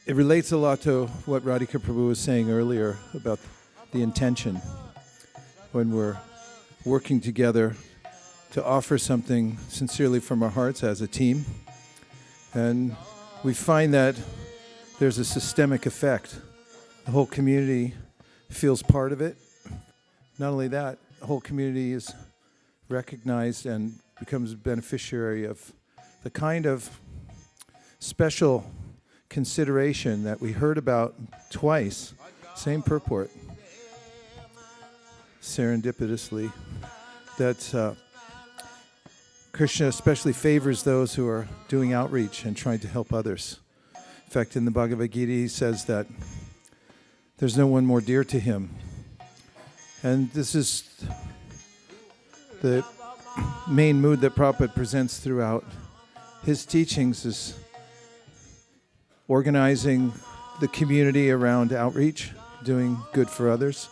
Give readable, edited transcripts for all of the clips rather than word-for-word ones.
it relates a lot to what Radhika Prabhu was saying earlier about the intention when we're working together to offer something sincerely from our hearts as a team. And we find that there's a systemic effect. The whole community feels part of it. Not only that, the whole community is recognized and becomes a beneficiary of the kind of special consideration that we heard about twice, same purport, serendipitously, that Krishna especially favors those who are doing outreach and trying to help others. In fact, in the Bhagavad Gita, he says that there's no one more dear to him. And this is the main mood that Prabhupada presents throughout his teachings, is organizing the community around outreach, doing good for others,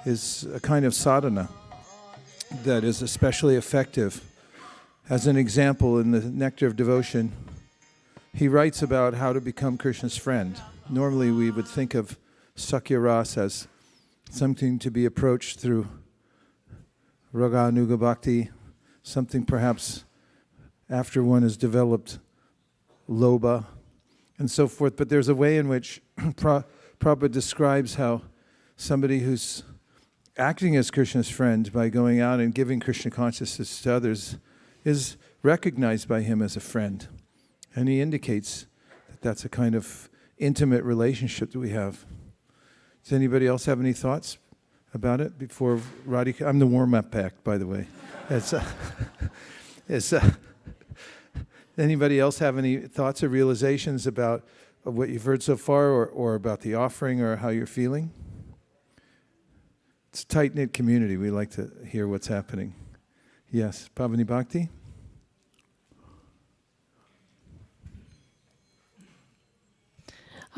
is a kind of sadhana that is especially effective. As an example, in the Nectar of Devotion, he writes about how to become Krishna's friend. Normally we would think of Sakya Ras as something to be approached through Raga Anuga Bhakti, something perhaps after one has developed Lobha and so forth. But there's a way in which Prabhupada describes how somebody who's acting as Krishna's friend by going out and giving Krishna consciousness to others is recognized by him as a friend. And he indicates that that's a kind of intimate relationship that we have. Does anybody else have any thoughts about it before Radhika? I'm the warm-up act, by the way. Anybody else have any thoughts or realizations about what you've heard so far, or about the offering, or how you're feeling? It's a tight-knit community. We like to hear what's happening. Yes, Pavani Bhakti?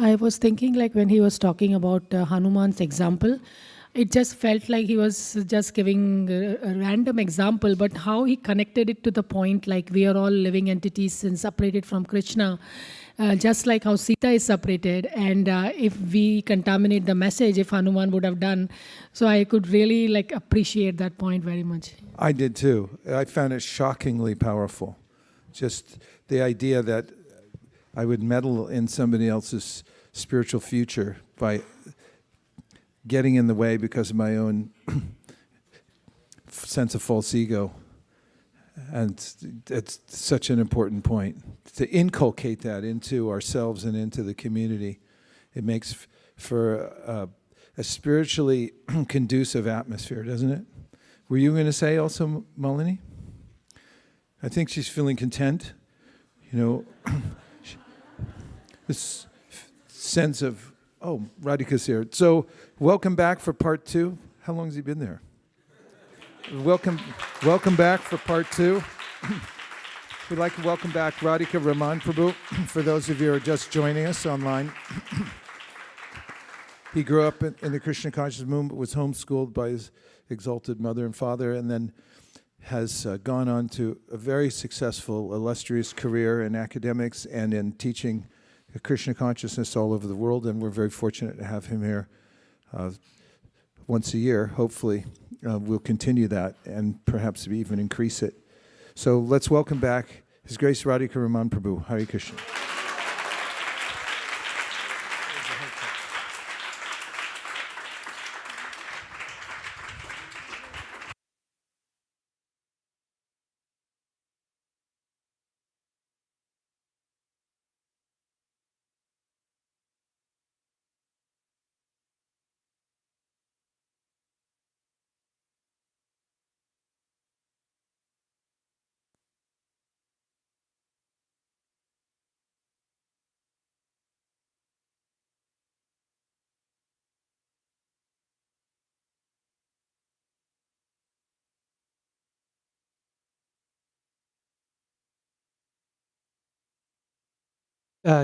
I was thinking, like, when he was talking about Hanuman's example, it just felt like he was just giving a random example, but how he connected it to the point, like we are all living entities and separated from Krishna, just like how Sita is separated. And if we contaminate the message, if Hanuman would have done, so I could really like appreciate that point very much. I did too. I found it shockingly powerful. Just the idea that I would meddle in somebody else's spiritual future by getting in the way because of my own sense of false ego. And it's such an important point. To inculcate that into ourselves and into the community, it makes for a spiritually conducive atmosphere, doesn't it? Were you going to say also, Malini? I think she's feeling content. You know, this sense of, oh, Radhika's here. So welcome back for part 2. How long has he been there? Welcome back for part 2. We'd like to welcome back Radhika Raman Prabhu, for those of you who are just joining us online. He grew up in the Krishna consciousness movement, was homeschooled by his exalted mother and father, and then has gone on to a very successful, illustrious career in academics and in teaching Krishna consciousness all over the world, and we're very fortunate to have him here once a year. Hopefully we'll continue that and perhaps even increase it. So let's welcome back His Grace Radhika Raman Prabhu. Hare Krishna.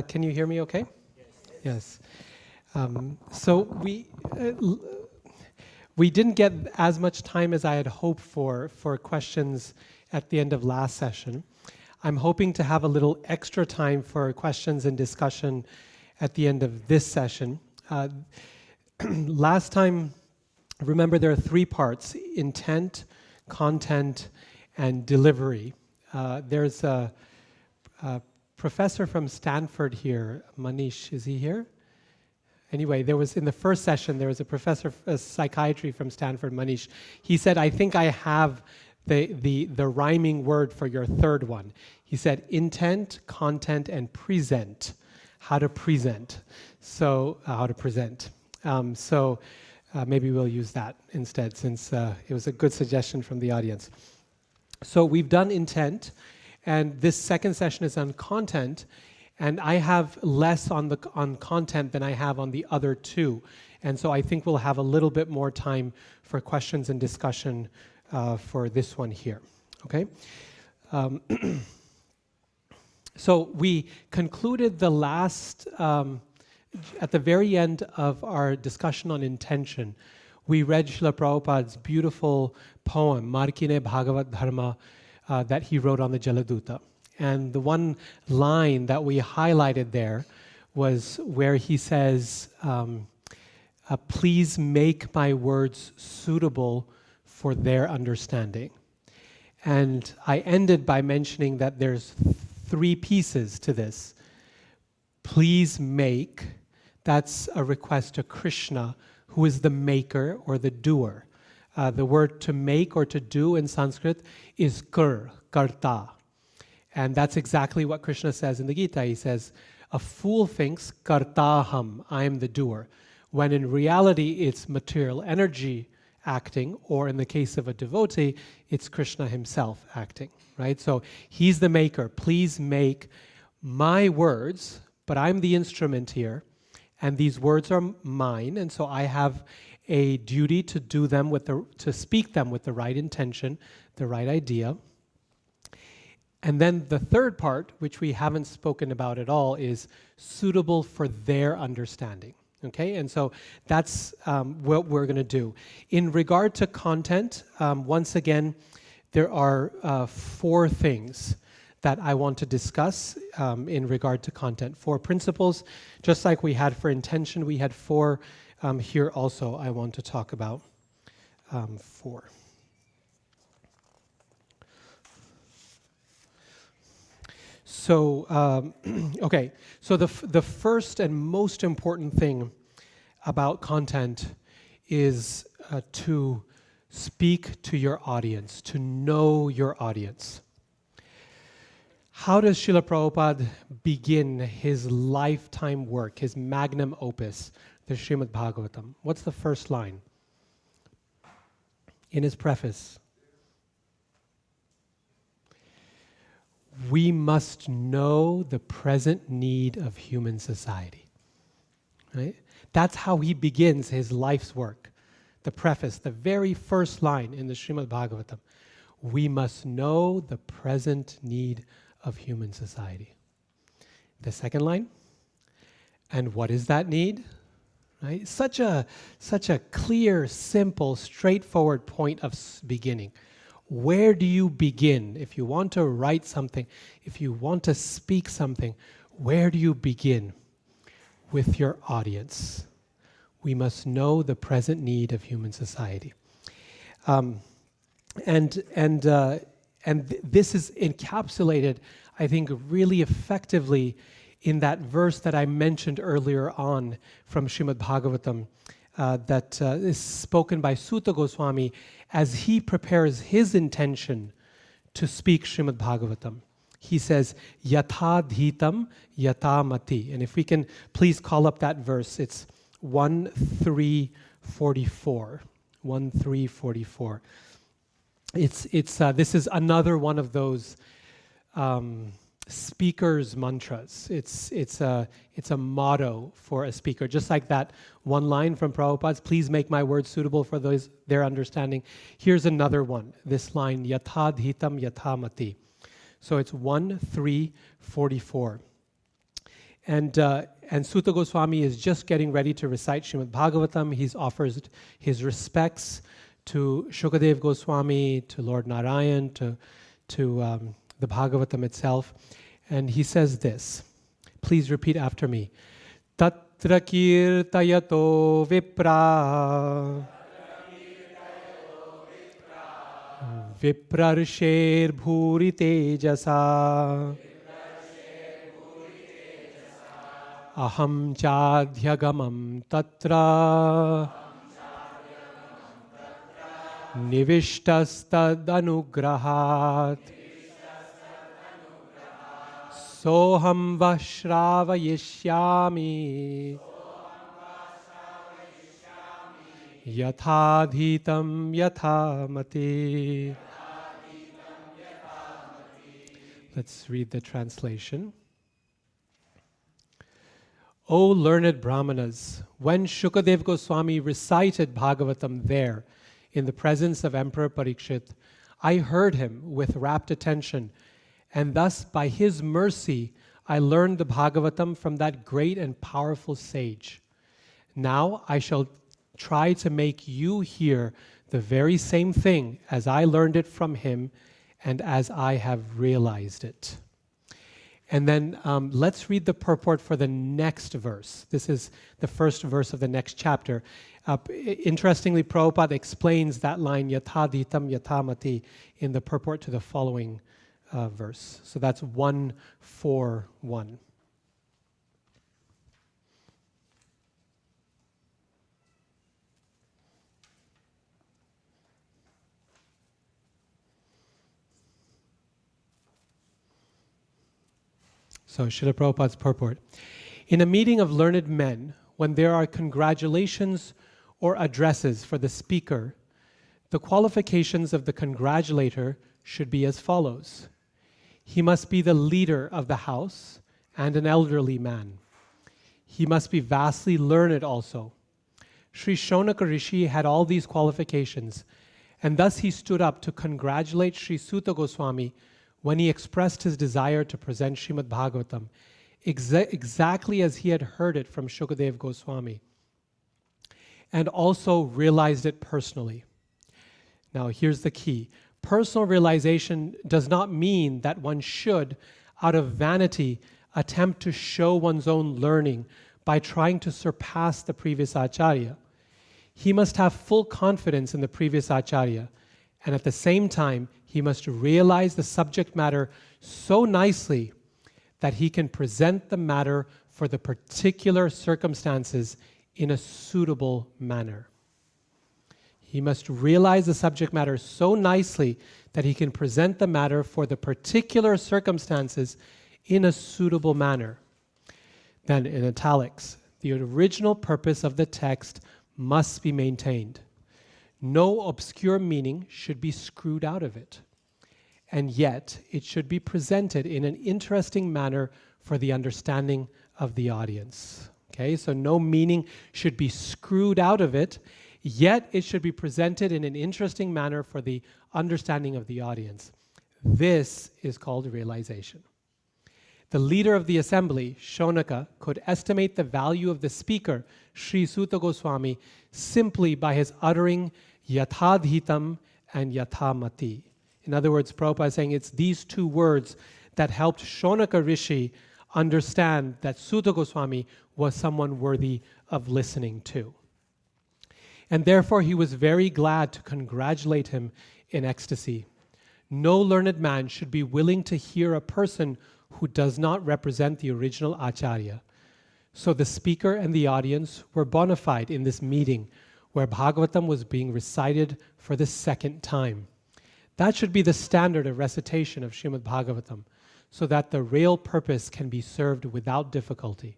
Can you hear me okay? Yes. So we didn't get as much time as I had hoped for questions at the end of last session. I'm hoping to have a little extra time for questions and discussion at the end of this session. Last time, remember there are three parts: intent, content, and delivery. There's a professor from Stanford here, Manish, is he here? Anyway, there was, in the first session, there was a professor of psychiatry from Stanford, Manish. He said, I think I have the rhyming word for your third one. He said, intent, content, and present. How to present. So, how to present. Maybe we'll use that instead, since it was a good suggestion from the audience. So we've done intent, and this second session is on content, and I have less on content than I have on the other two. And so I think we'll have a little bit more time for questions and discussion for this one here, okay? So we concluded the last, at the very end of our discussion on intention, we read Srila Prabhupada's beautiful poem, Markine Bhagavat Dharma, that he wrote on the Jaladuta. And the one line that we highlighted there was where he says, please make my words suitable for their understanding. And I ended by mentioning that there's three pieces to this. Please make, that's a request to Krishna, who is the maker or the doer. The word to make or to do in Sanskrit is karta. And that's exactly what Krishna says in the Gita. He says, a fool thinks kartaham, I am the doer, when in reality it's material energy acting, or in the case of a devotee, it's Krishna himself acting, right? So he's the maker. Please make my words, but I'm the instrument here, and these words are mine, and so I have a duty to do them to speak them with the right intention, the right idea. And then the third part, which we haven't spoken about at all, is suitable for their understanding. Okay, and so that's what we're going to do. In regard to content, once again, there are 4 things that I want to discuss in regard to content. 4 principles, just like we had for intention, we had 4 here also I want to talk about 4. So, okay, so the first and most important thing about content is to speak to your audience, to know your audience. How does Srila Prabhupada begin his lifetime work, his magnum opus, the Srimad Bhagavatam? What's the first line in his preface? We must know the present need of human society. Right? That's how he begins his life's work. The preface, the very first line in the Srimad Bhagavatam. We must know the present need of human society. The second line, and what is that need? Right? Such a clear, simple, straightforward point of beginning. Where do you begin? If you want to write something, if you want to speak something, where do you begin? With your audience. We must know the present need of human society. And this is encapsulated, I think, really effectively in that verse that I mentioned earlier on from Srimad Bhagavatam, that is spoken by Sutta Goswami as he prepares his intention to speak Srimad Bhagavatam. He says, Yatha dhitam yatha mati. And if we can please call up that verse, it's 1.3.44. 1.3.44. This is another one of those speaker's mantras. It's a motto for a speaker, just like that one line from Prabhupada's, please make my words suitable for their understanding. Here's another one, this line, Yatha dhitam yatha mati. So it's 1.3.44. And Sutta Goswami is just getting ready to recite Srimad Bhagavatam. He's offers his respects to Shukadev Goswami, to Lord Narayan, to the Bhagavatam itself. And he says this, please repeat after me. Tatra kirtayato vipra viprarsher bhuri tejasa aham chadhyagamam tatra nivishtas anugrahat soham vashravayishyami yathadhitam yathamati. Let's read the translation. O learned Brahmanas, when Shukadev Goswami recited Bhagavatam there in the presence of Emperor Parikshit, I heard him with rapt attention, and thus by his mercy I learned the Bhagavatam from that great and powerful sage. Now I shall try to make you hear the very same thing as I learned it from him and as I have realized it. And then let's read the purport for the next verse. This is the first verse of the next chapter. Interestingly, Prabhupada explains that line, Yathadhitam Yathamati, in the purport to the following verse. So that's 1:4:1. So, Srila Prabhupada's purport. In a meeting of learned men, when there are congratulations or addresses for the speaker, the qualifications of the congratulator should be as follows. He must be the leader of the house and an elderly man. He must be vastly learned also. Sri Shonaka Rishi had all these qualifications, and thus he stood up to congratulate Sri Suta Goswami when he expressed his desire to present Srimad Bhagavatam, exactly as he had heard it from Shukadev Goswami, and also realized it personally. Now, here's the key. Personal realization does not mean that one should, out of vanity, attempt to show one's own learning by trying to surpass the previous acharya. He must have full confidence in the previous acharya, and at the same time, he must realize the subject matter so nicely that he can present the matter for the particular circumstances in a suitable manner. He must realize the subject matter so nicely that he can present the matter for the particular circumstances in a suitable manner. Then in italics, the original purpose of the text must be maintained. No obscure meaning should be screwed out of it. And yet, it should be presented in an interesting manner for the understanding of the audience. Okay, so no meaning should be screwed out of it, yet it should be presented in an interesting manner for the understanding of the audience. This is called realization. The leader of the assembly, Shonaka, could estimate the value of the speaker, Sri Suta Goswami, simply by his uttering Yathadhitam and Yathamati. In other words, Prabhupada is saying it's these two words that helped Shonaka Rishi understand that Suta Goswami was someone worthy of listening to. And therefore, he was very glad to congratulate him in ecstasy. No learned man should be willing to hear a person who does not represent the original acharya. So the speaker and the audience were Bonafide in this meeting where Bhagavatam was being recited for the second time. That should be the standard of recitation of Srimad Bhagavatam, so that the real purpose can be served without difficulty.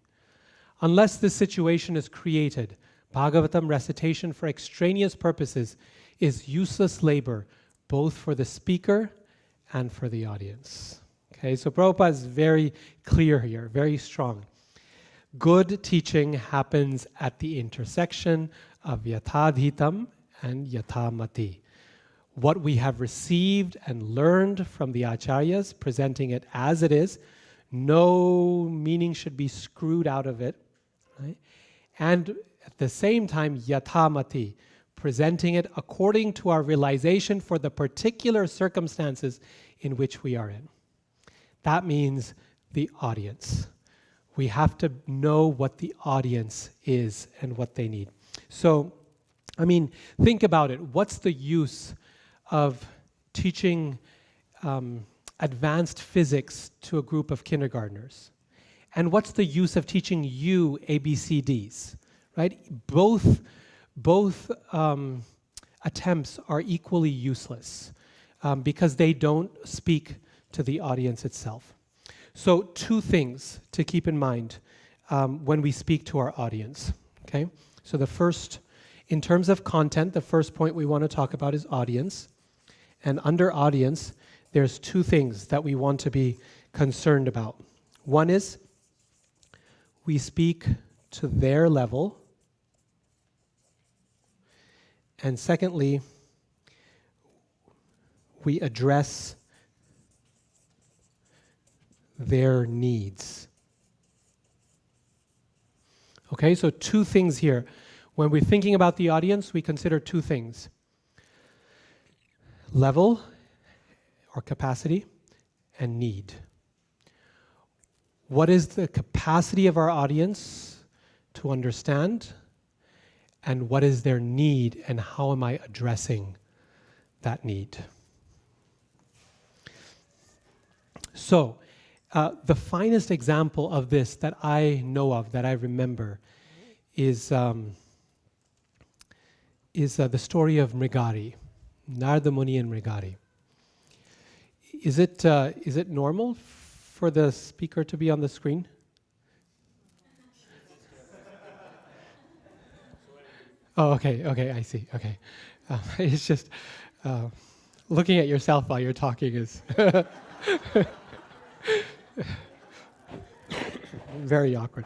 Unless this situation is created, Bhagavatam recitation for extraneous purposes is useless labor, both for the speaker and for the audience. Okay, so Prabhupada is very clear here, very strong. Good teaching happens at the intersection of Yathadhitam and Yathamati. What we have received and learned from the acharyas, presenting it as it is, no meaning should be screwed out of it. Right? And at the same time, Yathamati, presenting it according to our realization for the particular circumstances in which we are in. That means the audience. We have to know what the audience is and what they need. So, I mean, think about it. What's the use of teaching advanced physics to a group of kindergartners? And what's the use of teaching you ABCDs, right? Both attempts are equally useless because they don't speak to the audience itself. So 2 things to keep in mind when we speak to our audience, okay? So the first, in terms of content, the first point we want to talk about is audience. And under audience, there's 2 things that we want to be concerned about. One is we speak to their level. And secondly, we address their needs. Okay, so 2 things here. When we're thinking about the audience, we consider 2 things. Level or capacity and need. What is the capacity of our audience to understand? And what is their need, and how am I addressing that need? So, the finest example of this that I know of, that I remember, is the story of Mrigari, Narada Muni and Mrigari. Is it normal for the speaker to be on the screen? Oh, okay, I see. Okay, it's just looking at yourself while you're talking is very awkward.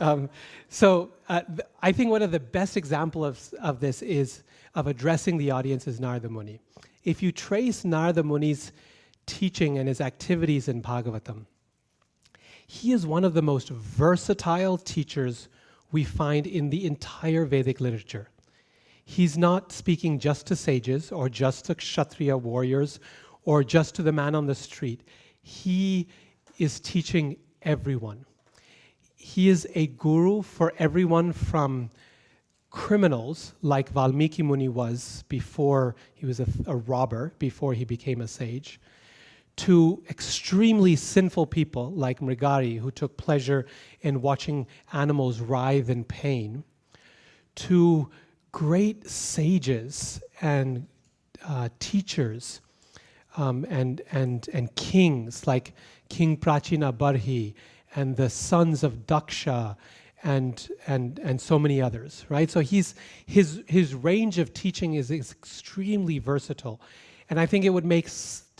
I think one of the best examples of this is of addressing the audience is Narada Muni. If you trace Narada Muni's teaching and his activities in Bhagavatam, he is one of the most versatile teachers we find in the entire Vedic literature. He's not speaking just to sages or just to Kshatriya warriors or just to the man on the street. He is teaching everyone. He is a guru for everyone from criminals, like Valmiki Muni was before he was a robber, before he became a sage, to extremely sinful people like Mrigari, who took pleasure in watching animals writhe in pain, to great sages and teachers and kings like King Prachina Barhi and the sons of Daksha and so many others, right? So his range of teaching is extremely versatile. And I think it would make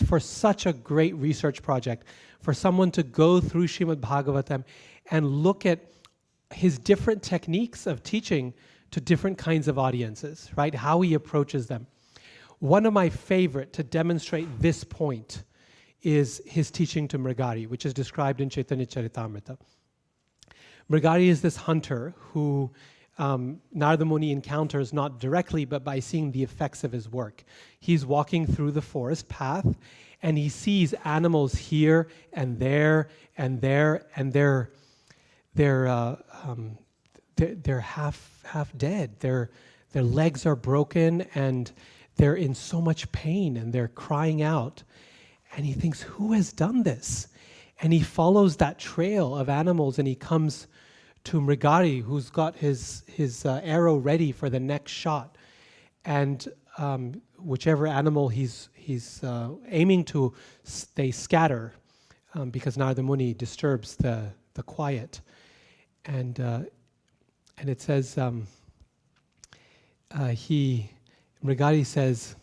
for such a great research project for someone to go through Srimad Bhagavatam and look at his different techniques of teaching to different kinds of audiences, right? How he approaches them. One of my favorite to demonstrate this point is his teaching to Mrigari, which is described in Chaitanya Charitamrita. Mrigari is this hunter who Narada Muni encounters not directly, but by seeing the effects of his work. He's walking through the forest path, and he sees animals here and there and there, and they're half dead. Their legs are broken, and they're in so much pain, and they're crying out. And he thinks, who has done this? And he follows that trail of animals, and he comes to Mrigari, who's got his arrow ready for the next shot. And whichever animal he's aiming to, they scatter because Narada Muni disturbs the quiet. And it says, Mrigari says,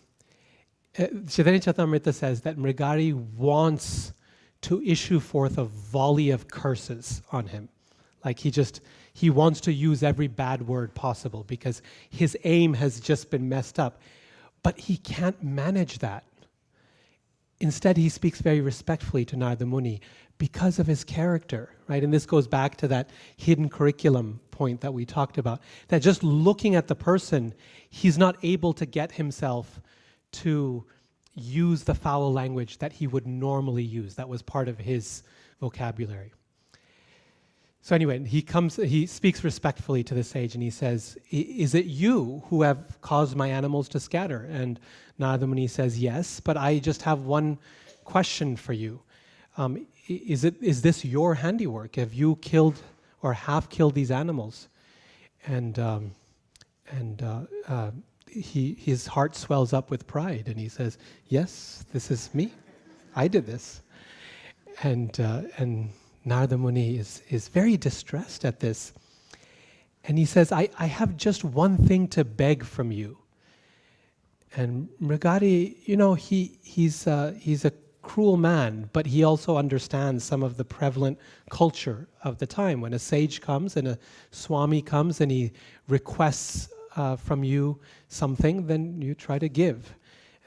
Chaitanya Charitamrita says that Mrigari wants to issue forth a volley of curses on him. Like he wants to use every bad word possible because his aim has just been messed up. But he can't manage that. Instead, he speaks very respectfully to Narada Muni because of his character, right? And this goes back to that hidden curriculum point that we talked about, that just looking at the person, he's not able to get himself to use the foul language that he would normally use. That was part of his vocabulary. So anyway, he speaks respectfully to the sage and he says, is it you who have caused my animals to scatter? And Narada Muni says, yes, but I just have one question for you. Is this your handiwork? Have you killed or have killed these animals? And his heart swells up with pride and he says, yes, this is me. I did this. And Narada Muni is very distressed at this. And he says, I have just one thing to beg from you. And Mrigari, he's a cruel man, but he also understands some of the prevalent culture of the time. When a sage comes and a swami comes and he requests from you something, then you try to give.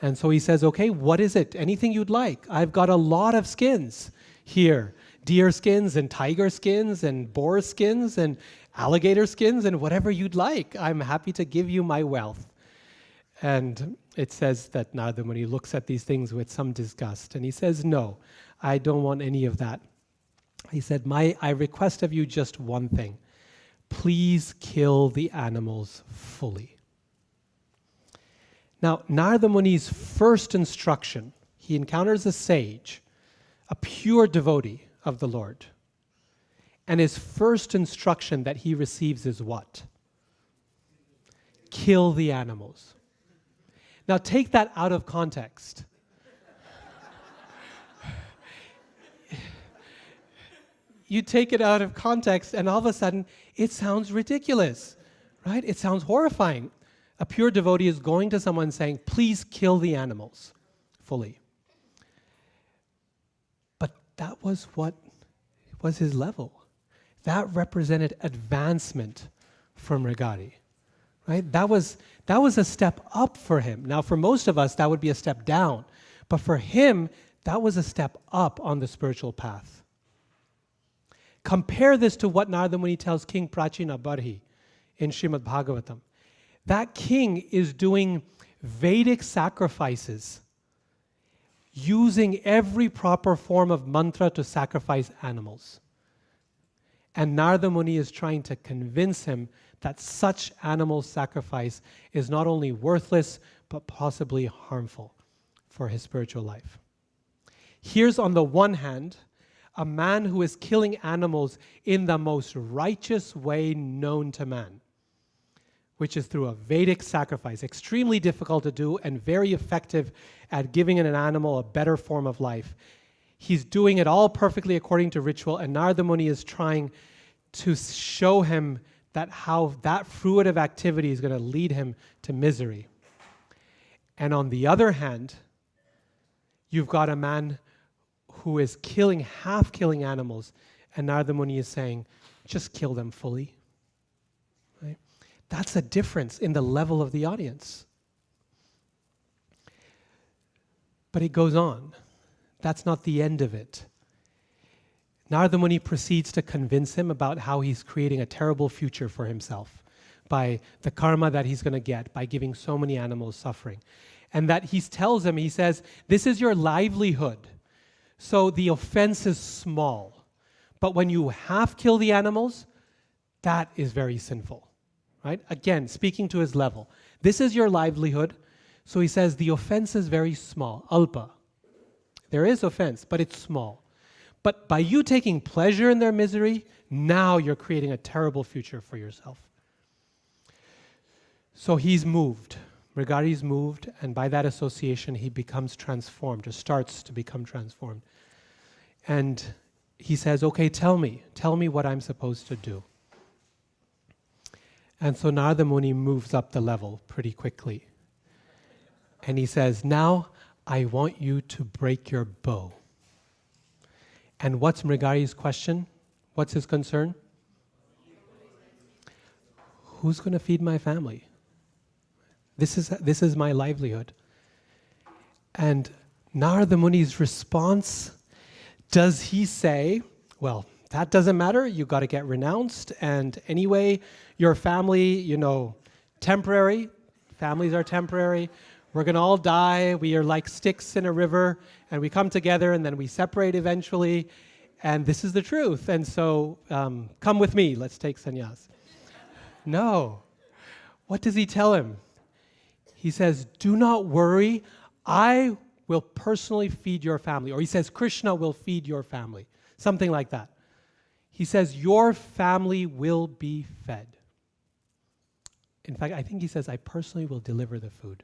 And so he says, okay, what is it? Anything you'd like. I've got a lot of skins here. Deer skins and tiger skins and boar skins and alligator skins and whatever you'd like. I'm happy to give you my wealth. And it says that Narada Muni looks at these things with some disgust and he says, no, I don't want any of that. He said, I request of you just one thing. Please kill the animals fully. Now, Narada Muni's first instruction, he encounters a sage, a pure devotee of the Lord. And his first instruction that he receives is what? Kill the animals. Now take that out of context. You take it out of context and all of a sudden it sounds ridiculous, right? It sounds horrifying. A pure devotee is going to someone saying, please kill the animals fully. But that was what was his level. That represented advancement for Mrigari, right? That was a step up for him. Now, for most of us, that would be a step down. But for him, that was a step up on the spiritual path. Compare this to what Narada Muni tells King Prachina Barhi in Srimad Bhagavatam. That king is doing Vedic sacrifices, using every proper form of mantra to sacrifice animals. And Narada Muni is trying to convince him that such animal sacrifice is not only worthless, but possibly harmful for his spiritual life. Here's, on the one hand, a man who is killing animals in the most righteous way known to man, which is through a Vedic sacrifice, extremely difficult to do and very effective at giving an animal a better form of life. He's doing it all perfectly according to ritual, and Narada Muni is trying to show him that how that fruitive activity is going to lead him to misery. And on the other hand, you've got a man who is half killing animals, and Narada Muni is saying, just kill them fully. Right? That's a difference in the level of the audience. But it goes on. That's not the end of it. Narada Muni proceeds to convince him about how he's creating a terrible future for himself by the karma that he's going to get by giving so many animals suffering. And that he tells him, he says, this is your livelihood. So the offense is small. But when you half kill the animals, that is very sinful. Right? Again, speaking to his level. This is your livelihood. So he says the offense is very small, alpa. There is offense, but it's small. But by you taking pleasure in their misery, now you're creating a terrible future for yourself. So he's moved. Mrigari's moved, and by that association, he becomes transformed, or starts to become transformed. And he says, okay, tell me what I'm supposed to do. And so Narada Muni moves up the level pretty quickly. And he says, now I want you to break your bow. And what's Mrigari's question? What's his concern? Who's going to feed my family? This is my livelihood. And Narada Muni's response, does he say, well, that doesn't matter, you got to get renounced, and anyway, your family, temporary, families are temporary, we're going to all die, we are like sticks in a river, and we come together and then we separate eventually, And this is the truth. And so come with me. Let's take sannyas. No. What does he tell him? He says, do not worry. I will personally feed your family. Or he says, Krishna will feed your family. Something like that. He says, your family will be fed. In fact, I think he says, I personally will deliver the food.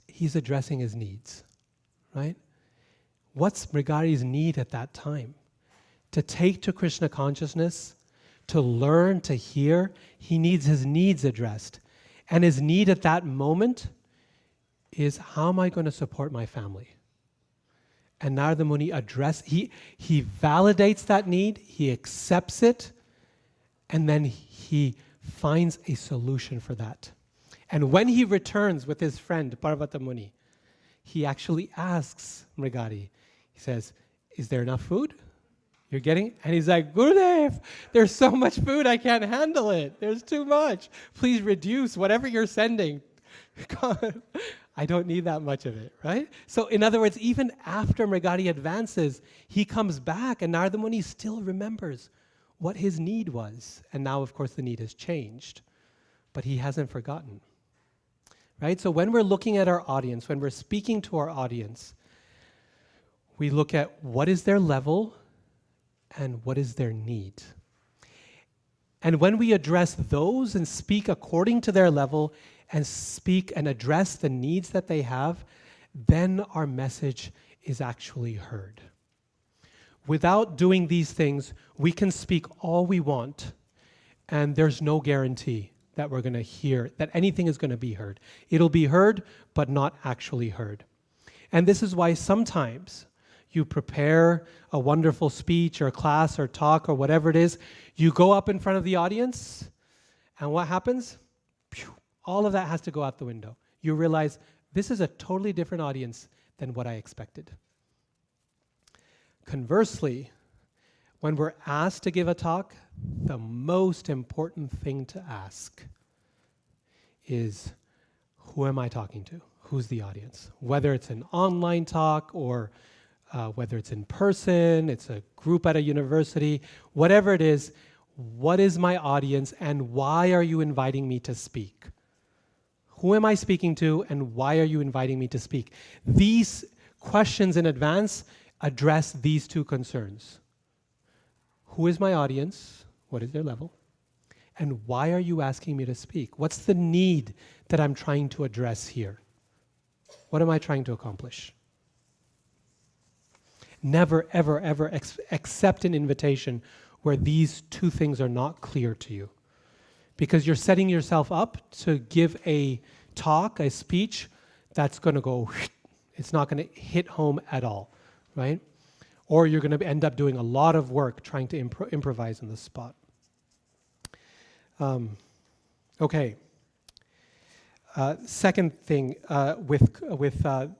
He's addressing his needs, right? What's Mrigari's need at that time? To take to Krishna consciousness, to learn, to hear. He needs his needs addressed. And his need at that moment is, how am I going to support my family? And Narada Muni he validates that need, he accepts it, and then he finds a solution for that. And when he returns with his friend Parvata Muni, he actually asks Mrigari, he says, is there enough food? You're getting? And he's like, Gurudev, there's so much food, I can't handle it. There's too much. Please reduce whatever you're sending. I don't need that much of it, right? So in other words, even after Mrigari advances, he comes back and Narada Muni still remembers what his need was. And now, of course, the need has changed, but he hasn't forgotten, right? So when we're looking at our audience, when we're speaking to our audience, we look at what is their level and what is their need. And when we address those and speak according to their level and speak and address the needs that they have, then our message is actually heard. Without doing these things, we can speak all we want, and there's no guarantee that we're going to hear, that anything is going to be heard. It'll be heard, but not actually heard. And this is why sometimes you prepare a wonderful speech or class or talk or whatever it is, you go up in front of the audience, and what happens? All of that has to go out the window. You realize this is a totally different audience than what I expected. Conversely, when we're asked to give a talk, the most important thing to ask is, who am I talking to? Who's the audience? Whether it's an online talk or whether it's in person, it's a group at a university, whatever it is, what is my audience and why are you inviting me to speak? Who am I speaking to and why are you inviting me to speak? These questions in advance address these two concerns. Who is my audience? What is their level? And why are you asking me to speak? What's the need that I'm trying to address here? What am I trying to accomplish? Never, ever, ever accept an invitation where these two things are not clear to you. Because you're setting yourself up to give a talk, a speech, that's going to go, it's not going to hit home at all, right? Or you're going to end up doing a lot of work trying to improvise on the spot. Okay. Second thing with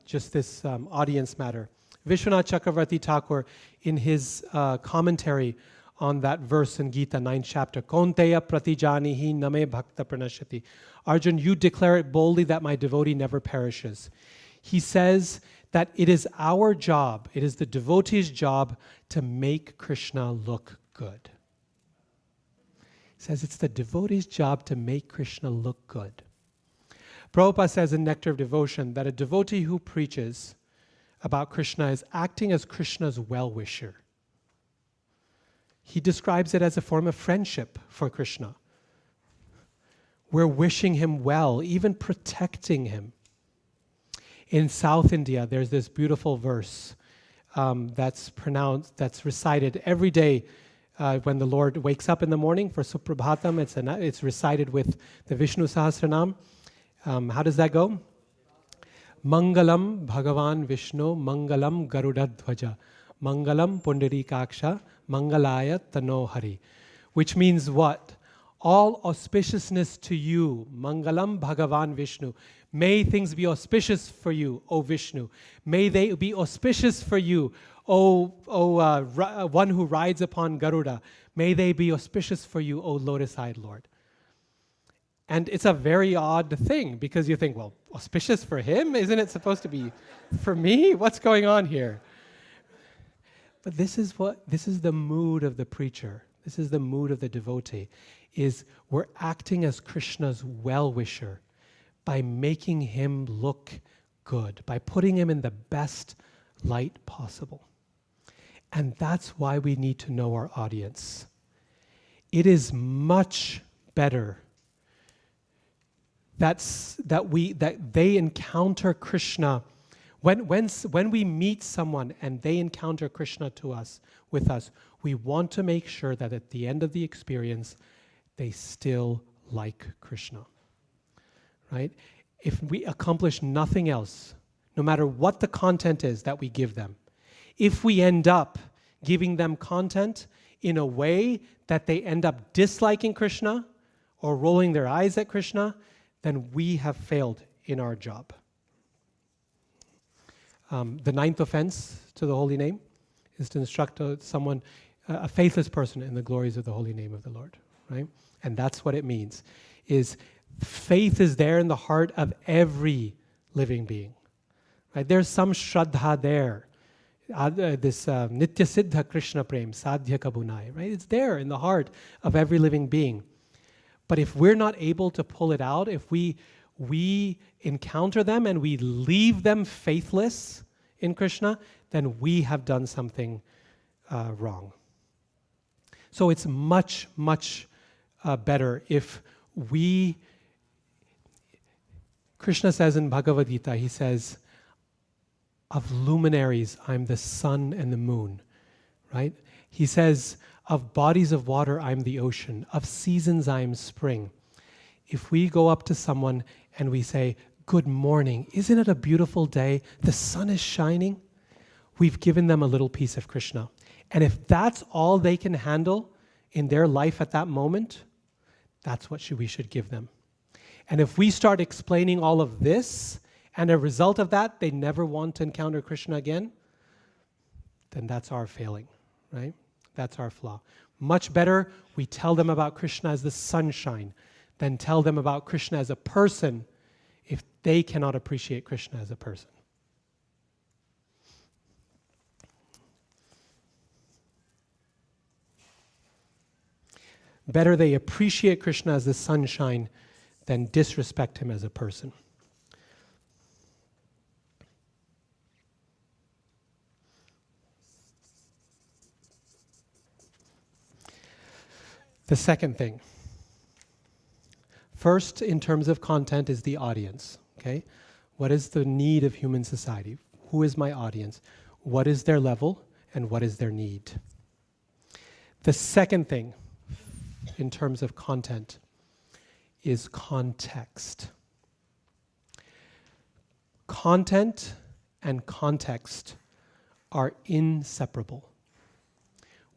just this audience matter. Vishwanath Chakravarti Thakur, in his commentary on that verse in Gita, 9th chapter, Konteya pratijanihi name bhakta pranashati. Arjun, you declare it boldly that my devotee never perishes. He says that it is our job, it is the devotee's job to make Krishna look good. He says it's the devotee's job to make Krishna look good. Prabhupada says in Nectar of Devotion that a devotee who preaches about Krishna is acting as Krishna's well-wisher. He describes it as a form of friendship for Krishna. We're wishing him well, even protecting him. In South India, there's this beautiful verse that's recited every day when the Lord wakes up in the morning for Suprabhatam. It's recited with the Vishnu Sahasranam. How does that go? Mangalam Bhagavan Vishnu, Mangalam Garudadhvaja, Mangalam Pundarikaksha, Mangalaya Tano Hari. Which means what? All auspiciousness to you, Mangalam Bhagavan Vishnu. May things be auspicious for you, O Vishnu. May they be auspicious for you, O one who rides upon Garuda. May they be auspicious for you, O lotus-eyed Lord. And it's a very odd thing because you think, well, auspicious for him? Isn't it supposed to be for me? What's going on here? But this is the mood of the preacher. This is the mood of the devotee, is we're acting as Krishna's well-wisher by making him look good, by putting him in the best light possible. And that's why we need to know our audience. It is much better that they encounter Krishna. When we meet someone and they encounter Krishna with us, we want to make sure that at the end of the experience, they still like Krishna, right? If we accomplish nothing else, no matter what the content is that we give them, if we end up giving them content in a way that they end up disliking Krishna or rolling their eyes at Krishna, then we have failed in our job. The ninth offense to the holy name is to instruct someone, a faithless person, in the glories of the holy name of the Lord, right? And that's what it means, is faith is there in the heart of every living being, right? There's some shraddha there. This nitya siddha Krishna prem, sadhya kabunai, right? It's there in the heart of every living being. But if we're not able to pull it out, if we encounter them and we leave them faithless in Krishna, then we have done something wrong. So it's much, much better if Krishna says in Bhagavad Gita, he says, of luminaries, I'm the sun and the moon, right? He says, of bodies of water, I'm the ocean. Of seasons, I'm spring. If we go up to someone and we say, good morning, isn't it a beautiful day? The sun is shining. We've given them a little piece of Krishna. And if that's all they can handle in their life at that moment, that's what we should give them. And if we start explaining all of this, and a result of that, they never want to encounter Krishna again, then that's our failing, right? That's our flaw. Much better we tell them about Krishna as the sunshine than tell them about Krishna as a person if they cannot appreciate Krishna as a person. Better they appreciate Krishna as the sunshine than disrespect him as a person. The second thing. First, in terms of content, is the audience. Okay? What is the need of human society? Who is my audience? What is their level and what is their need? The second thing, in terms of content, is context. Content and context are inseparable.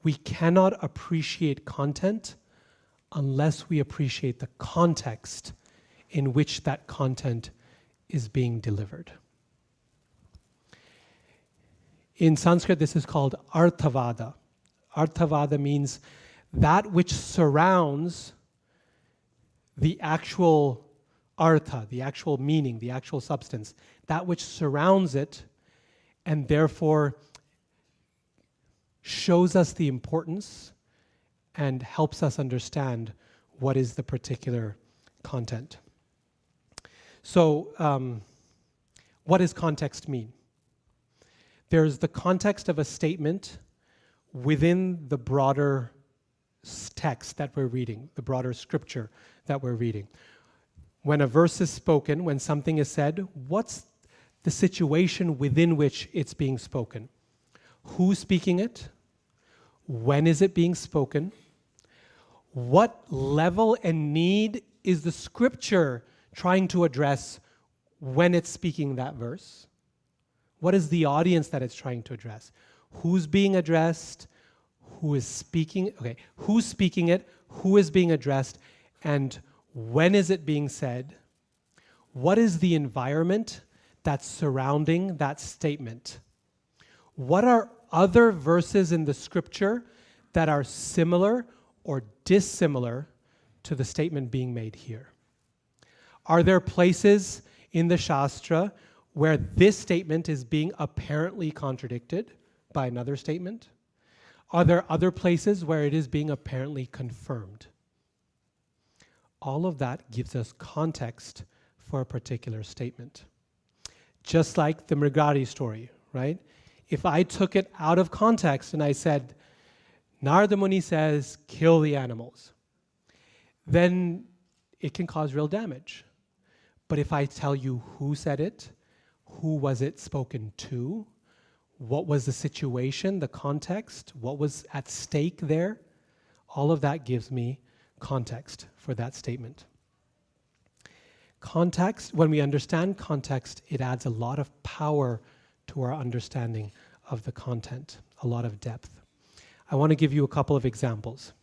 We cannot appreciate content unless we appreciate the context in which that content is being delivered. In Sanskrit, this is called arthavada. Arthavada means that which surrounds the actual artha, the actual meaning, the actual substance, that which surrounds it and therefore shows us the importance and helps us understand what is the particular content. So, what does context mean? There's the context of a statement within the broader text that we're reading, the broader scripture that we're reading. When a verse is spoken, when something is said, what's the situation within which it's being spoken? Who's speaking it? When is it being spoken? What level and need is the scripture trying to address when it's speaking that verse? What is the audience that it's trying to address? Who's being addressed? Who is speaking? Okay, who's speaking it? Who is being addressed? And when is it being said? What is the environment that's surrounding that statement? What are other verses in the scripture that are similar or dissimilar to the statement being made here? Are there places in the Shastra where this statement is being apparently contradicted by another statement? Are there other places where it is being apparently confirmed? All of that gives us context for a particular statement. Just like the Mrigari story, right? If I took it out of context and I said, Narada Muni says, kill the animals, then it can cause real damage. But if I tell you who said it, who was it spoken to, what was the situation, the context, what was at stake there, all of that gives me context for that statement. Context, when we understand context, it adds a lot of power to our understanding of the content, a lot of depth. I want to give you a couple of examples.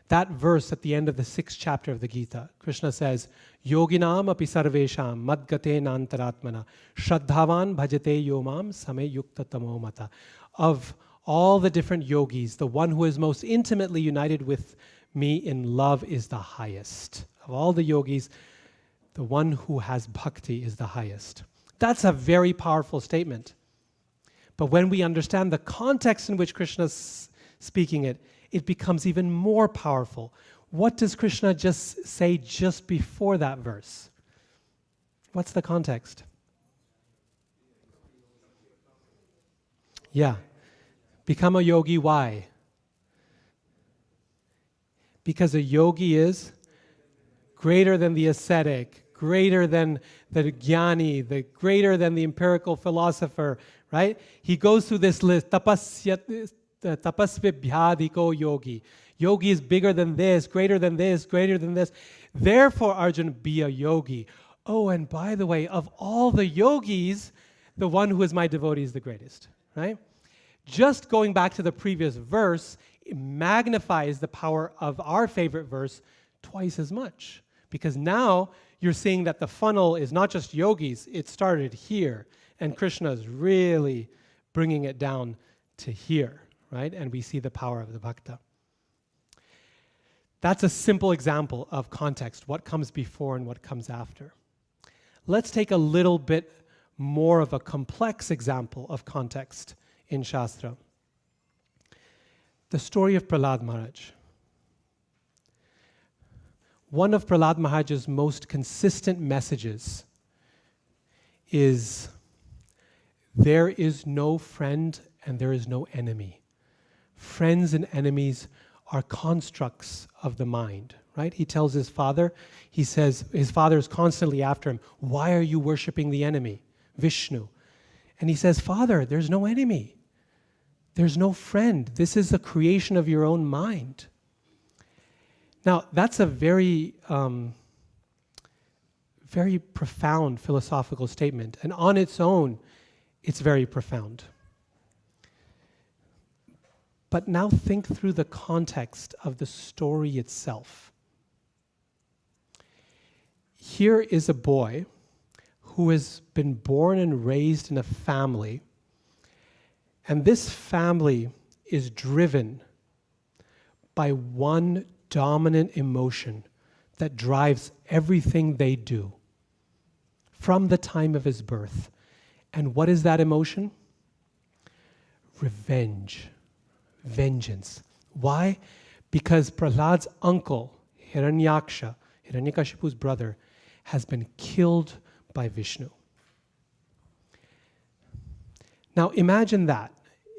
That verse at the end of the 6th chapter of the Gita, Krishna says, Yoginam api sarvesham madgate nantaratmana shraddhavan bhajate yomam same yukta tamo mata. Of all the different yogis, the one who is most intimately united with me in love is the highest. Of all the yogis, the one who has bhakti is the highest. That's a very powerful statement. But when we understand the context in which Krishna is speaking it, it becomes even more powerful. What does Krishna just say just before that verse? What's the context? Yeah. Become a yogi, why? Because a yogi is greater than the ascetic, greater than the jnani, greater than the empirical philosopher, right? He goes through this list, tapasvibhyadiko yogi. Yogi is bigger than this, greater than this, greater than this. Therefore, Arjuna, be a yogi. Oh, and by the way, of all the yogis, the one who is my devotee is the greatest, right? Just going back to the previous verse, it magnifies the power of our favorite verse twice as much. Because now you're seeing that the funnel is not just yogis, it started here. And Krishna is really bringing it down to here, right? And we see the power of the bhakta. That's a simple example of context, what comes before and what comes after. Let's take a little bit more of a complex example of context in Shastra. The story of Prahlad Maharaj. One of Prahlad Maharaj's most consistent messages is, there is no friend and there is no enemy. Friends and enemies are constructs of the mind, right? He tells his father, he says, his father is constantly after him, why are you worshiping the enemy, Vishnu? And he says, Father, there's no enemy. There's no friend. This is a creation of your own mind. Now, that's a very, very profound philosophical statement. And on its own, it's very profound. But now think through the context of the story itself. Here is a boy who has been born and raised in a family, and this family is driven by one dominant emotion that drives everything they do from the time of his birth. And what is that emotion? Revenge. Vengeance. Why? Because Prahlad's uncle, Hiranyaksha, Hiranyakashipu's brother, has been killed by Vishnu. Now imagine that.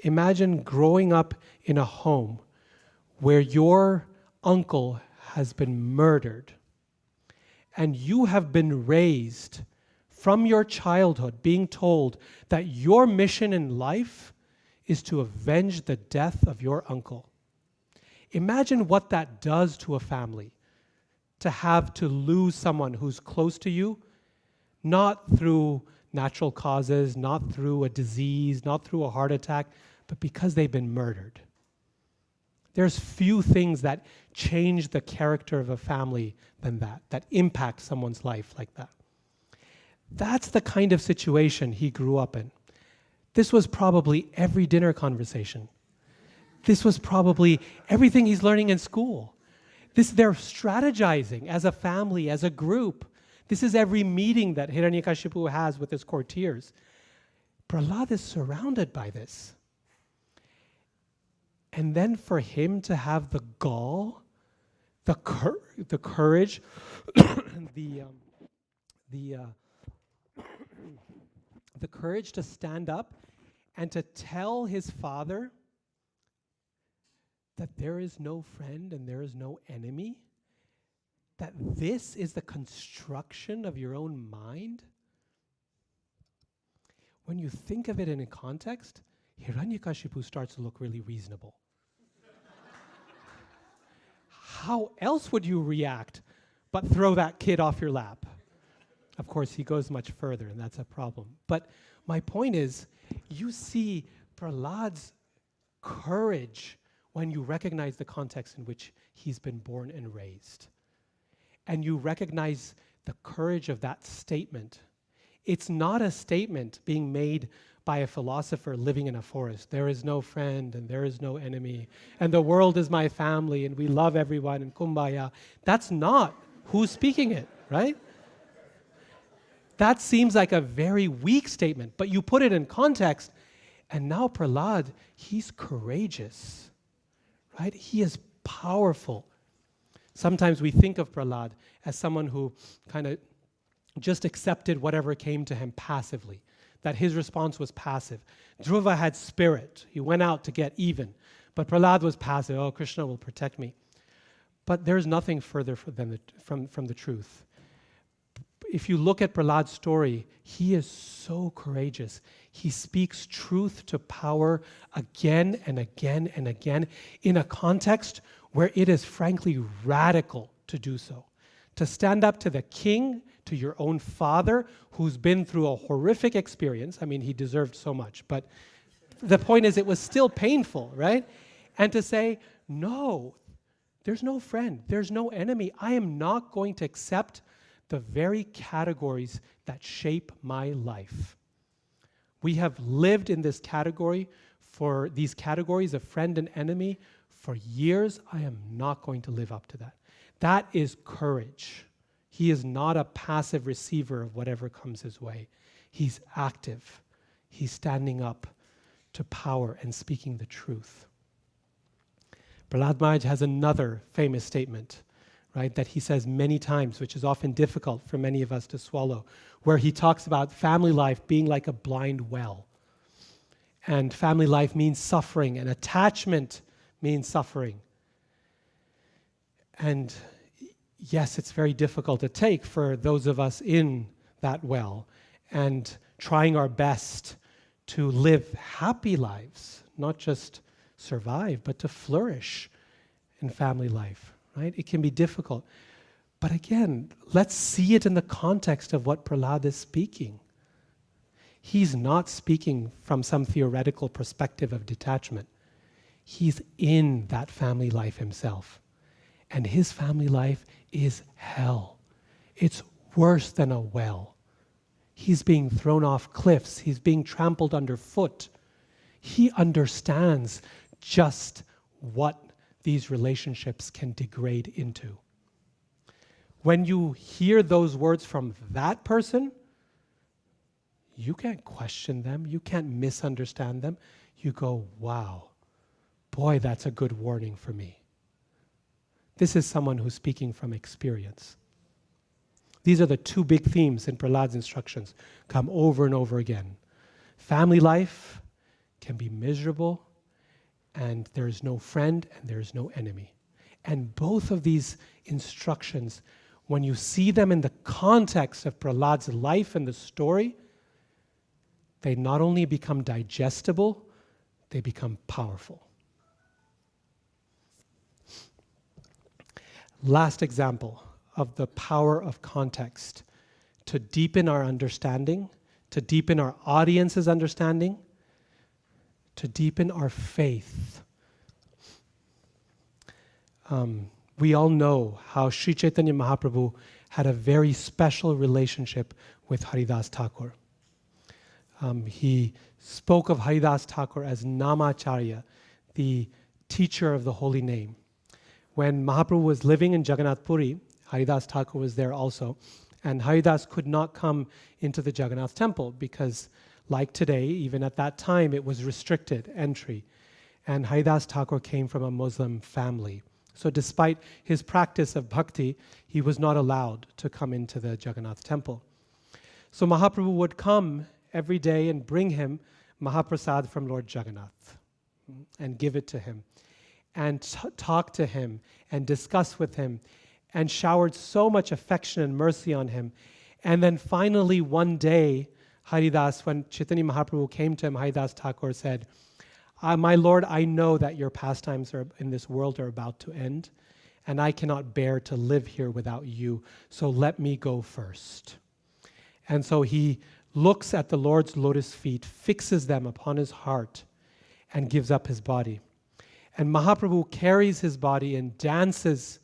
Imagine growing up in a home where your uncle has been murdered and you have been raised from your childhood being told that your mission in life is to avenge the death of your uncle. Imagine what that does to a family, to have to lose someone who's close to you, not through natural causes, not through a disease, not through a heart attack, but because they've been murdered. There's few things that change the character of a family than that impact someone's life like that. That's the kind of situation he grew up in. This was probably every dinner conversation. This was probably everything he's learning in school. They're strategizing as a family, as a group, This is every meeting that Hiranyakashipu has with his courtiers. Prahlad is surrounded by this. And then for him to have the gall, the courage, the courage to stand up and to tell his father that there is no friend and there is no enemy, that this is the construction of your own mind. When you think of it in a context, Hiranyakashipu starts to look really reasonable. How else would you react but throw that kid off your lap? Of course, he goes much further, and that's a problem. But my point is, you see Prahlad's courage when you recognize the context in which he's been born and raised. And you recognize the courage of that statement. It's not a statement being made by a philosopher living in a forest. There is no friend and there is no enemy, and the world is my family, and we love everyone, and kumbaya. That's not who's speaking it, right? That seems like a very weak statement, but you put it in context, and now Prahlad, he's courageous, right? He is powerful. Sometimes we think of Prahlad as someone who kind of just accepted whatever came to him passively, that his response was passive. Dhruva had spirit. He went out to get even. But Prahlad was passive. Oh, Krishna will protect me. But there's nothing further from the truth. If you look at Prahlad's story, he is so courageous. He speaks truth to power again and again and again in a context where it is frankly radical to do so. To stand up to the king, to your own father, who's been through a horrific experience. I mean, he deserved so much, but the point is it was still painful, right? And to say, no, there's no friend, there's no enemy. I am not going to accept the very categories that shape my life. We have lived in this category, for these categories of friend and enemy, for years. I am not going to live up to that. That is courage. He is not a passive receiver of whatever comes his way. He's active. He's standing up to power and speaking the truth. Prahlad Maharaj has another famous statement, right, that he says many times, which is often difficult for many of us to swallow, where he talks about family life being like a blind well. And family life means suffering, and attachment means suffering. And yes, it's very difficult to take for those of us in that well and trying our best to live happy lives, not just survive, but to flourish in family life, right? It can be difficult. But again, let's see it in the context of what Prahlad is speaking. He's not speaking from some theoretical perspective of detachment. He's in that family life himself. And his family life is hell. It's worse than a well. He's being thrown off cliffs. He's being trampled underfoot. He understands just what these relationships can degrade into. When you hear those words from that person, you can't question them. You can't misunderstand them. You go, wow, boy, that's a good warning for me. This is someone who's speaking from experience. These are the two big themes in Prahlad's instructions, come over and over again. Family life can be miserable, and there is no friend and there is no enemy. And both of these instructions, when you see them in the context of Prahlad's life and the story, they not only become digestible, they become powerful. Last example of the power of context to deepen our understanding, to deepen our audience's understanding, to deepen our faith. We all know how Sri Chaitanya Mahaprabhu had a very special relationship with Haridas Thakur. He spoke of Haridas Thakur as Namacharya, the teacher of the holy name. When Mahaprabhu was living in Jagannath Puri, Haridas Thakur was there also, And Haridas could not come into the Jagannath temple because, like today, even at that time, it was restricted entry. And Haridas Thakur came from a Muslim family. So despite his practice of bhakti, he was not allowed to come into the Jagannath temple. So Mahaprabhu would come every day and bring him Mahaprasad from Lord Jagannath and give it to him and talk to him and discuss with him and showered so much affection and mercy on him. And then finally one day, Haridas, when Chaitanya Mahaprabhu came to him, Haridas Thakur said, my Lord, I know that your pastimes in this world are about to end, and I cannot bear to live here without you, so let me go first. And so he looks at the Lord's lotus feet, fixes them upon his heart, and gives up his body. And Mahaprabhu carries his body and dances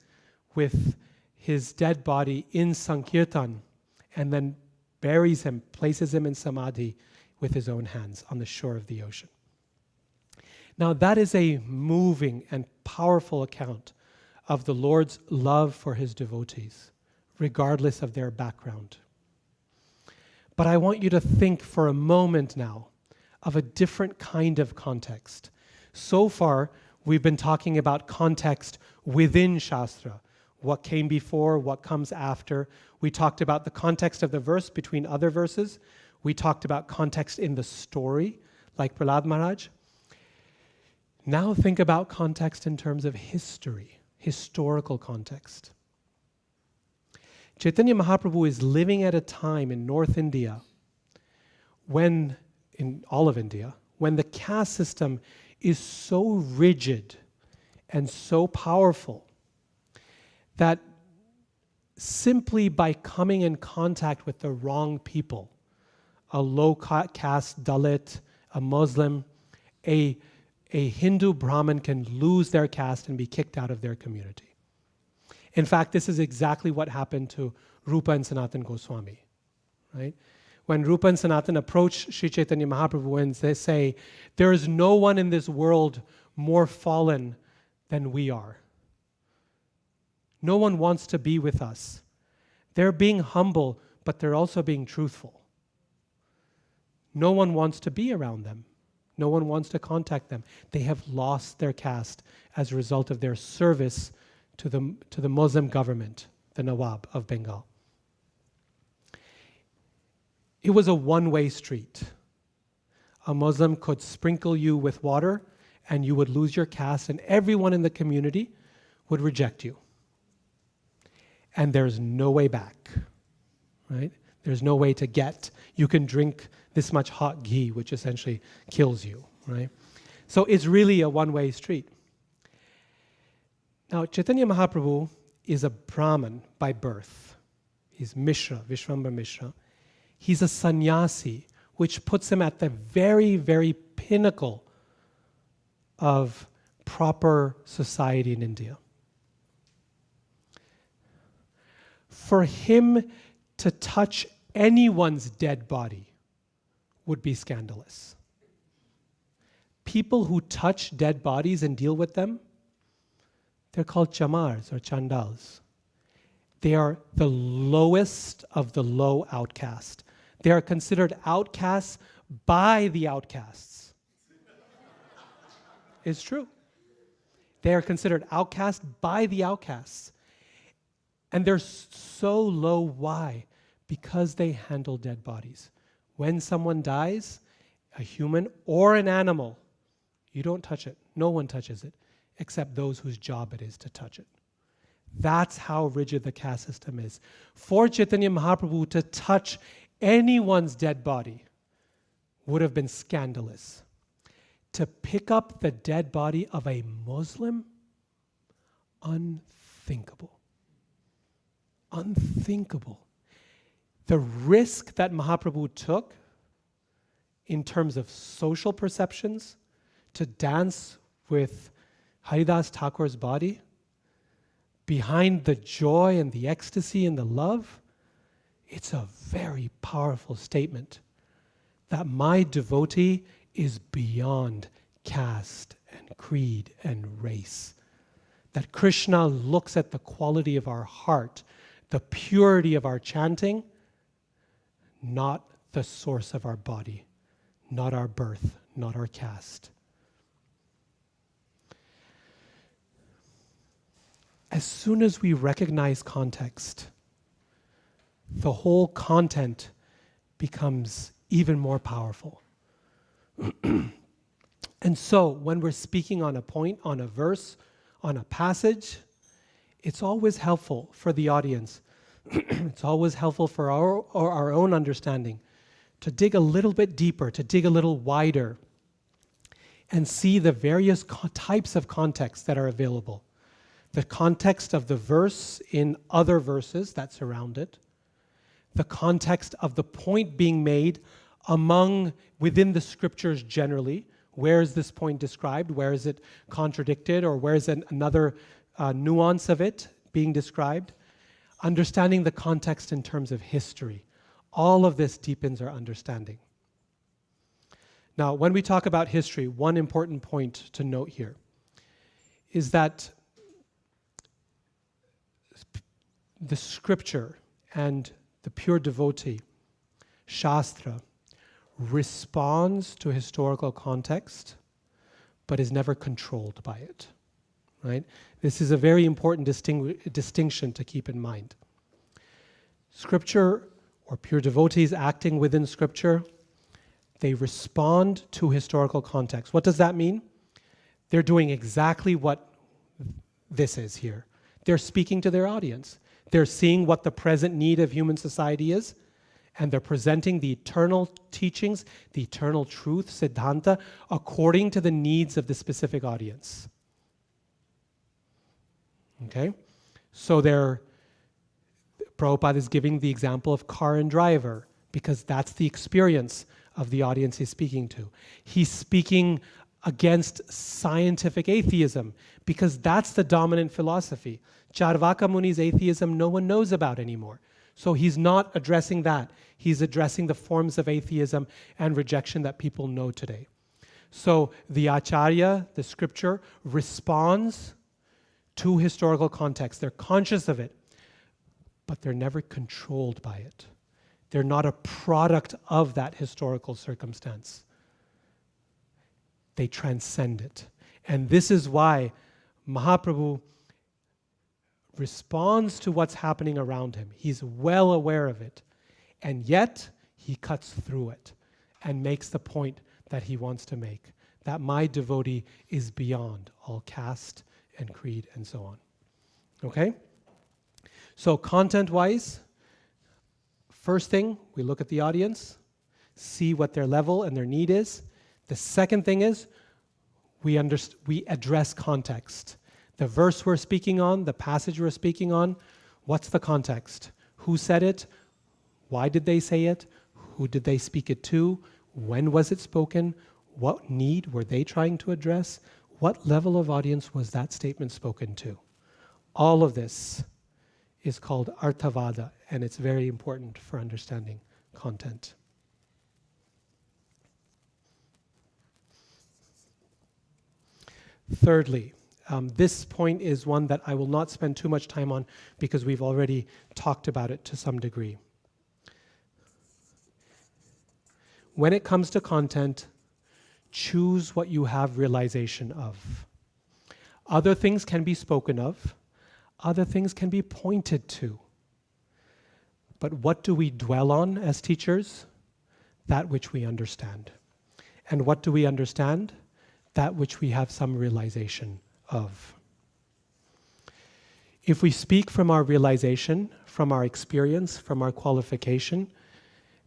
with his dead body in Sankirtan, and then buries him, places him in Samadhi with his own hands on the shore of the ocean. Now that is a moving and powerful account of the Lord's love for his devotees, regardless of their background. But I want you to think for a moment now of a different kind of context. So far, we've been talking about context within Shastra, what came before, what comes after. We talked about the context of the verse between other verses. We talked about context in the story, like Prahlad Maharaj. Now think about context in terms of history, historical context. Chaitanya Mahaprabhu is living at a time in North India when, in all of India, when the caste system is so rigid and so powerful that simply by coming in contact with the wrong people, a low caste Dalit, a Muslim, a Hindu Brahmin can lose their caste and be kicked out of their community. In fact, this is exactly what happened to Rupa and Sanatan Goswami, right? When Rupa and Sanatan approach Sri Chaitanya Mahaprabhu and they say, there is no one in this world more fallen than we are. No one wants to be with us. They're being humble, but they're also being truthful. No one wants to be around them. No one wants to contact them. They have lost their caste as a result of their service to the Muslim government, the Nawab of Bengal. It was a one-way street. A Muslim could sprinkle you with water and you would lose your caste and everyone in the community would reject you. And there's no way back, right? There's no way to get. You can drink this much hot ghee, which essentially kills you, right? So it's really a one-way street. Now, Chaitanya Mahaprabhu is a Brahmin by birth. He's Mishra, Vishvambara Mishra. He's a sannyasi, which puts him at the very, very pinnacle of proper society in India. For him to touch anyone's dead body would be scandalous. People who touch dead bodies and deal with them, they're called chamars or chandals. They are the lowest of the low outcast. They are considered outcasts by the outcasts. It's true. They are considered outcasts by the outcasts. And they're so low. Why? Because they handle dead bodies. When someone dies, a human or an animal, you don't touch it. No one touches it, except those whose job it is to touch it. That's how rigid the caste system is. For Chaitanya Mahaprabhu to touch anyone's dead body would have been scandalous. To pick up the dead body of a Muslim, unthinkable. Unthinkable. The risk that Mahaprabhu took in terms of social perceptions to dance with Haridas Thakur's body, behind the joy and the ecstasy and the love, it's a very powerful statement that my devotee is beyond caste and creed and race. That Krishna looks at the quality of our heart, the purity of our chanting, not the source of our body, not our birth, not our caste. As soon as we recognize context, the whole content becomes even more powerful. And so, when we're speaking on a point, on a verse, on a passage, it's always helpful for the audience. It's always helpful for our own understanding to dig a little bit deeper, to dig a little wider, and see the various types of context that are available. The context of the verse in other verses that surround it, the context of the point being made within the scriptures generally. Where is this point described? Where is it contradicted? Or where is another nuance of it being described? Understanding the context in terms of history. All of this deepens our understanding. Now, when we talk about history, one important point to note here is that the scripture and the pure devotee, Shastra, responds to historical context, but is never controlled by it. Right? This is a very important distinction to keep in mind. Scripture, or pure devotees acting within scripture, they respond to historical context. What does that mean? They're doing exactly what this is here. They're speaking to their audience. They're seeing what the present need of human society is, and they're presenting the eternal teachings, the eternal truth, Siddhanta, according to the needs of the specific audience. Okay? So Prabhupada is giving the example of car and driver, because that's the experience of the audience he's speaking to. He's speaking against scientific atheism, because that's the dominant philosophy. Charvaka Muni's atheism no one knows about anymore. So he's not addressing that. He's addressing the forms of atheism and rejection that people know today. So the acharya, the scripture, responds to historical context. They're conscious of it, but they're never controlled by it. They're not a product of that historical circumstance. They transcend it. And this is why Mahaprabhu responds to what's happening around him. He's well aware of it. And yet, he cuts through it and makes the point that he wants to make, that my devotee is beyond all caste and creed and so on. Okay? So content-wise, first thing, we look at the audience, see what their level and their need is. The second thing is, we address context. The verse we're speaking on, the passage we're speaking on, what's the context? Who said it? Why did they say it? Who did they speak it to? When was it spoken? What need were they trying to address? What level of audience was that statement spoken to? All of this is called Arthavada, and it's very important for understanding content. Thirdly, this point is one that I will not spend too much time on because we've already talked about it to some degree. When it comes to content, choose what you have realization of. Other things can be spoken of. Other things can be pointed to. But what do we dwell on as teachers? That which we understand. And what do we understand? That which we have some realization of. If we speak from our realization, from our experience, from our qualification,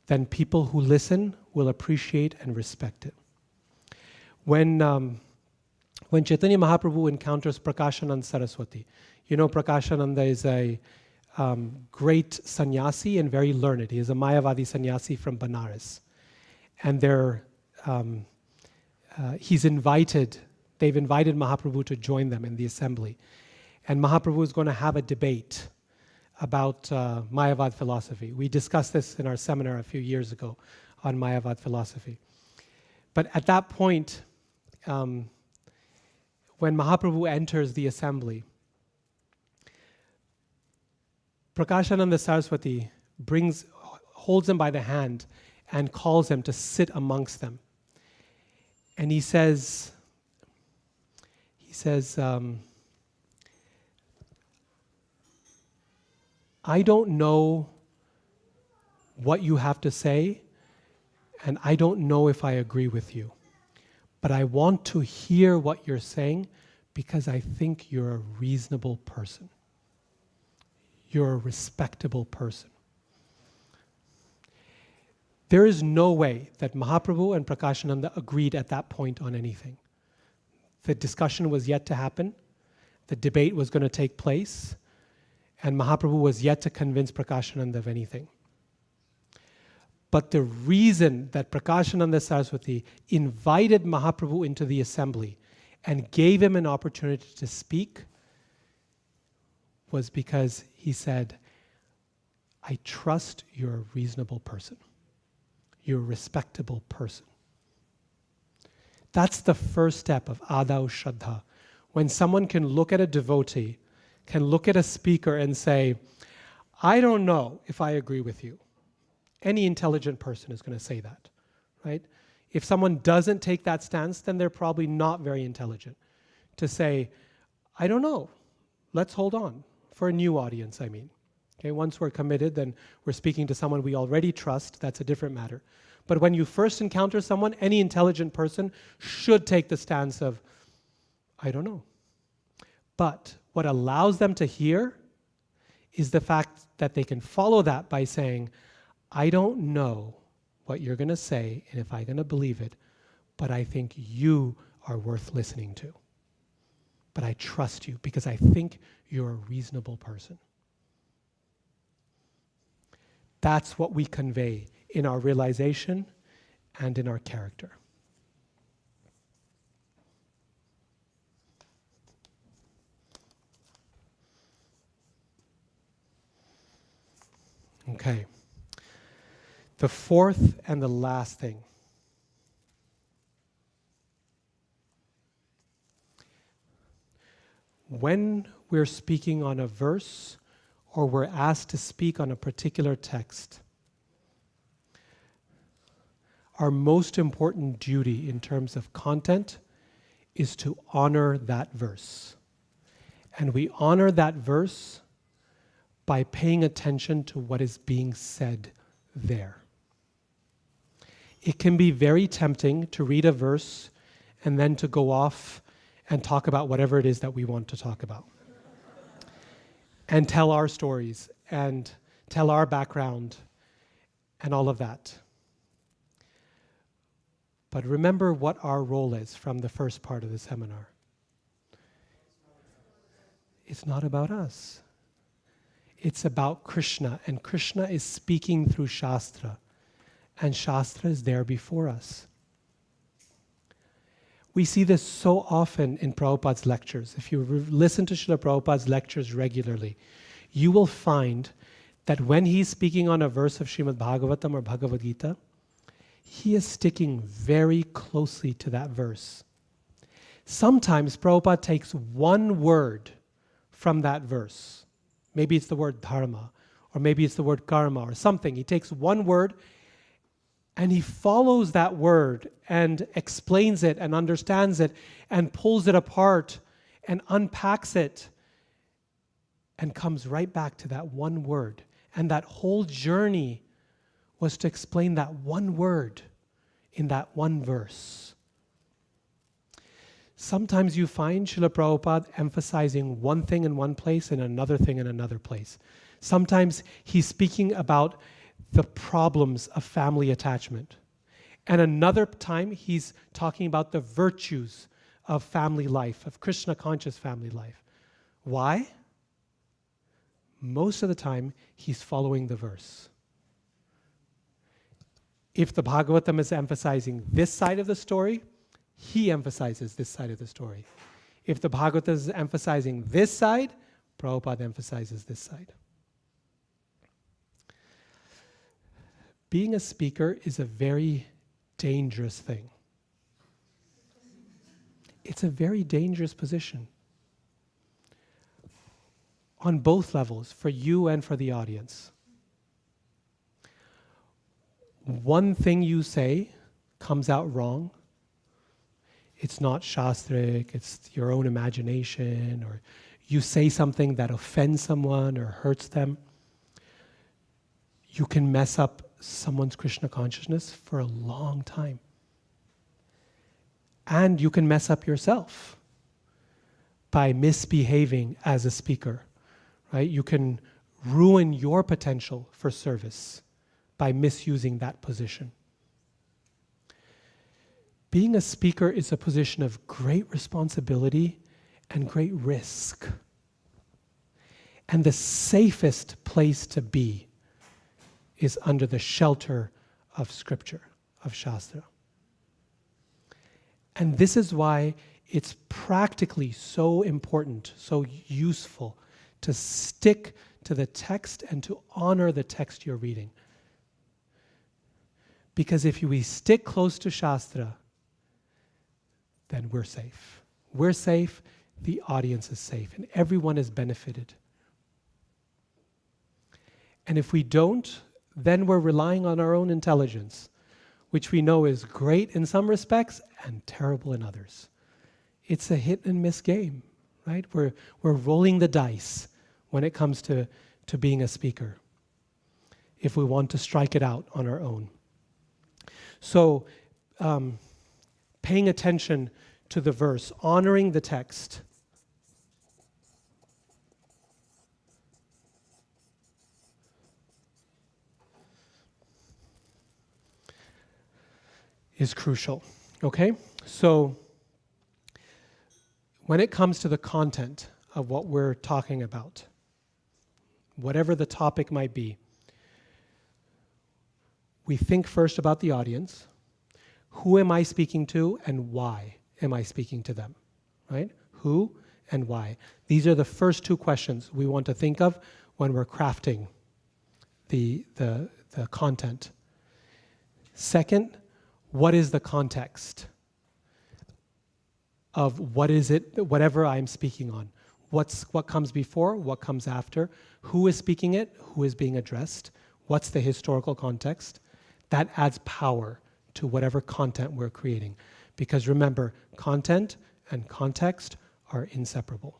then people who listen will appreciate and respect it. When Chaitanya Mahaprabhu encounters Prakashananda Saraswati, you know Prakashananda is a great sannyasi and very learned. He is a Mayavadi sannyasi from Banaras. And they've invited Mahaprabhu to join them in the assembly. And Mahaprabhu is going to have a debate about Mayavad philosophy. We discussed this in our seminar a few years ago on Mayavad philosophy. But at that point, when Mahaprabhu enters the assembly, Prakashananda Saraswati holds him by the hand and calls him to sit amongst them. And he says, I don't know what you have to say, and I don't know if I agree with you. But I want to hear what you're saying because I think you're a reasonable person. You're a respectable person. There is no way that Mahaprabhu and Prakashananda agreed at that point on anything. The discussion was yet to happen. The debate was going to take place. And Mahaprabhu was yet to convince Prakashananda of anything. But the reason that Prakashananda Saraswati invited Mahaprabhu into the assembly and gave him an opportunity to speak was because he said, I trust you're a reasonable person. You're a respectable person. That's the first step of Adau Shraddha. When someone can look at a devotee, can look at a speaker and say, I don't know if I agree with you. Any intelligent person is going to say that, right? If someone doesn't take that stance, then they're probably not very intelligent. To say, I don't know, let's hold on. For a new audience, I mean. Okay, once we're committed, then we're speaking to someone we already trust. That's a different matter. But when you first encounter someone, any intelligent person should take the stance of, I don't know. But what allows them to hear is the fact that they can follow that by saying, I don't know what you're going to say and if I'm going to believe it, but I think you are worth listening to. But I trust you because I think you're a reasonable person. That's what we convey in our realization and in our character. Okay. The fourth and the last thing. When we're speaking on a verse or we're asked to speak on a particular text, our most important duty in terms of content is to honor that verse. And we honor that verse by paying attention to what is being said there. It can be very tempting to read a verse and then to go off and talk about whatever it is that we want to talk about. And tell our stories and tell our background and all of that. But remember what our role is from the first part of the seminar. It's not about us. It's about Krishna, and Krishna is speaking through Shastra, and Shastra is there before us. We see this so often in Prabhupada's lectures. If you listen to Srila Prabhupada's lectures regularly, you will find that when he's speaking on a verse of Srimad Bhagavatam or Bhagavad Gita, he is sticking very closely to that verse. Sometimes Prabhupada takes one word from that verse. Maybe it's the word dharma, or maybe it's the word karma, or something. He takes one word and he follows that word and explains it and understands it and pulls it apart and unpacks it and comes right back to that one word. And that whole journey was to explain that one word in that one verse. Sometimes you find Srila Prabhupada emphasizing one thing in one place and another thing in another place. Sometimes he's speaking about the problems of family attachment. And another time he's talking about the virtues of family life, of Krishna conscious family life. Why? Most of the time he's following the verse. If the Bhagavatam is emphasizing this side of the story, he emphasizes this side of the story. If the Bhagavatam is emphasizing this side, Prabhupada emphasizes this side. Being a speaker is a very dangerous thing. It's a very dangerous position. on both levels, for you and for the audience. One thing you say comes out wrong. It's not shastric, it's your own imagination, or you say something that offends someone or hurts them. You can mess up someone's Krishna consciousness for a long time. And you can mess up yourself by misbehaving as a speaker, right? You can ruin your potential for service by misusing that position. Being a speaker is a position of great responsibility and great risk. And the safest place to be is under the shelter of scripture, of Shastra. And this is why it's practically so important, so useful to stick to the text and to honor the text you're reading. Because if we stick close to Shastra, then we're safe. We're safe, the audience is safe, and everyone is benefited. And if we don't, then we're relying on our own intelligence, which we know is great in some respects and terrible in others. It's a hit and miss game, right? We're rolling the dice when it comes to being a speaker, if we want to strike it out on our own. So, paying attention to the verse, honoring the text. Is crucial, okay? So, when it comes to the content of what we're talking about, whatever the topic might be, we think first about the audience. Who am I speaking to and why am I speaking to them, right? Who and why. These are the first two questions we want to think of when we're crafting the content. Second, what is the context of what is it, whatever I'm speaking on? What comes before, what comes after? Who is speaking it? Who is being addressed? What's the historical context? That adds power to whatever content we're creating. Because remember, content and context are inseparable.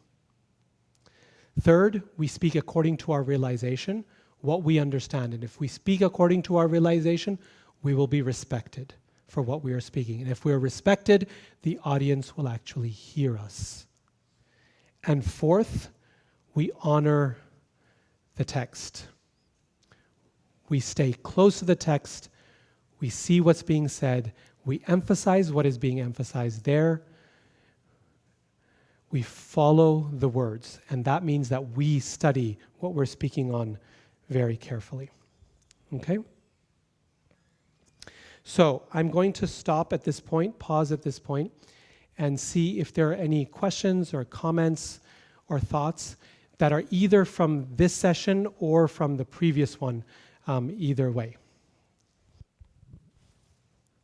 Third, we speak according to our realization, what we understand. And if we speak according to our realization, we will be respected for what we are speaking. And if we're respected, the audience will actually hear us. And fourth, we honor the text. We stay close to the text. We see what's being said. We emphasize what is being emphasized there. We follow the words. And that means that we study what we're speaking on very carefully. Okay? So I'm going to stop at this point, pause at this point, and see if there are any questions or comments or thoughts that are either from this session or from the previous one, either way.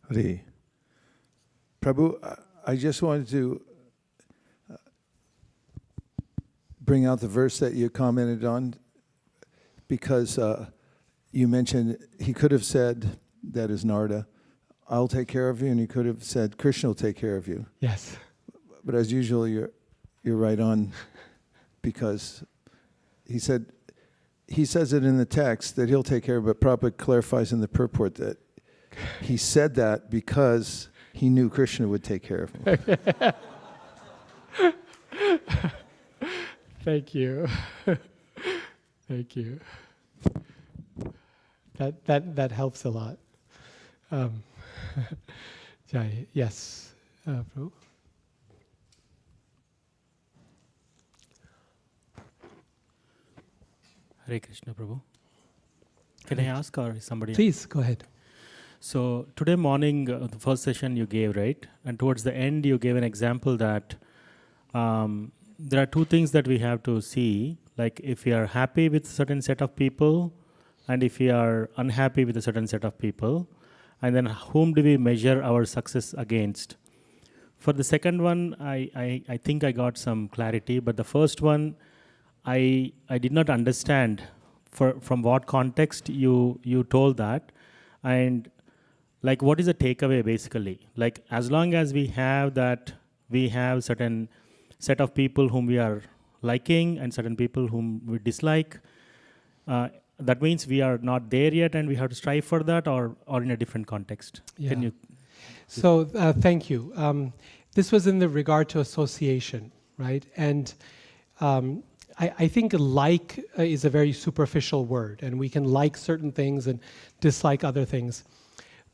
Hari. Prabhu, I just wanted to bring out the verse that you commented on, because you mentioned he could have said, that is Narada, I'll take care of you, and he could have said, Krishna will take care of you. Yes. But as usual, you're right on, because he says it in the text that he'll take care of it, but Prabhupada clarifies in the purport that he said that because he knew Krishna would take care of him. Thank you. Thank you. That helps a lot. Yes, Prabhu. Hare Krishna, Prabhu. Can I ask, or is somebody? Please, go ahead. So today morning, the first session you gave, right? And towards the end, you gave an example that there are two things that we have to see. Like if we are happy with a certain set of people, and if we are unhappy with a certain set of people, and then whom do we measure our success against? For the second one, I think I got some clarity, but the first one, I did not understand from what context you told that, and like what is the takeaway basically? Like as long as we have that, we have certain set of people whom we are liking and certain people whom we dislike. That means we are not there yet, and we have to strive for that, or in a different context. Yeah. Can you? So thank you. This was in the regard to association, right? And I think like is a very superficial word, and we can like certain things and dislike other things.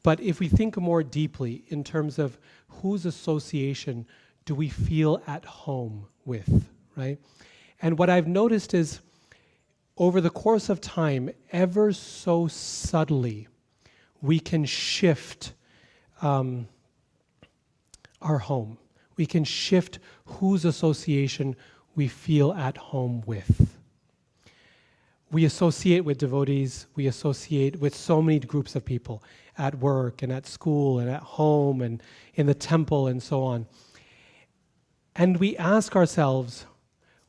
But if we think more deeply in terms of whose association do we feel at home with, right? And what I've noticed is over the course of time, ever so subtly, we can shift our home. We can shift whose association we feel at home with. We associate with devotees, we associate with so many groups of people at work and at school and at home and in the temple and so on. And we ask ourselves,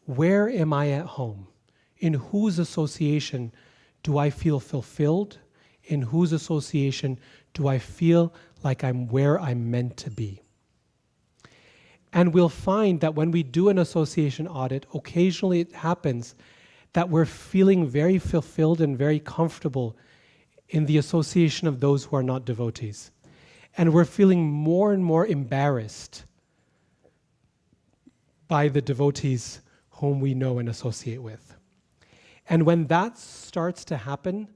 where am I at home? In whose association do I feel fulfilled? In whose association do I feel like I'm where I'm meant to be? And we'll find that when we do an association audit, occasionally it happens that we're feeling very fulfilled and very comfortable in the association of those who are not devotees. And we're feeling more and more embarrassed by the devotees whom we know and associate with. And when that starts to happen,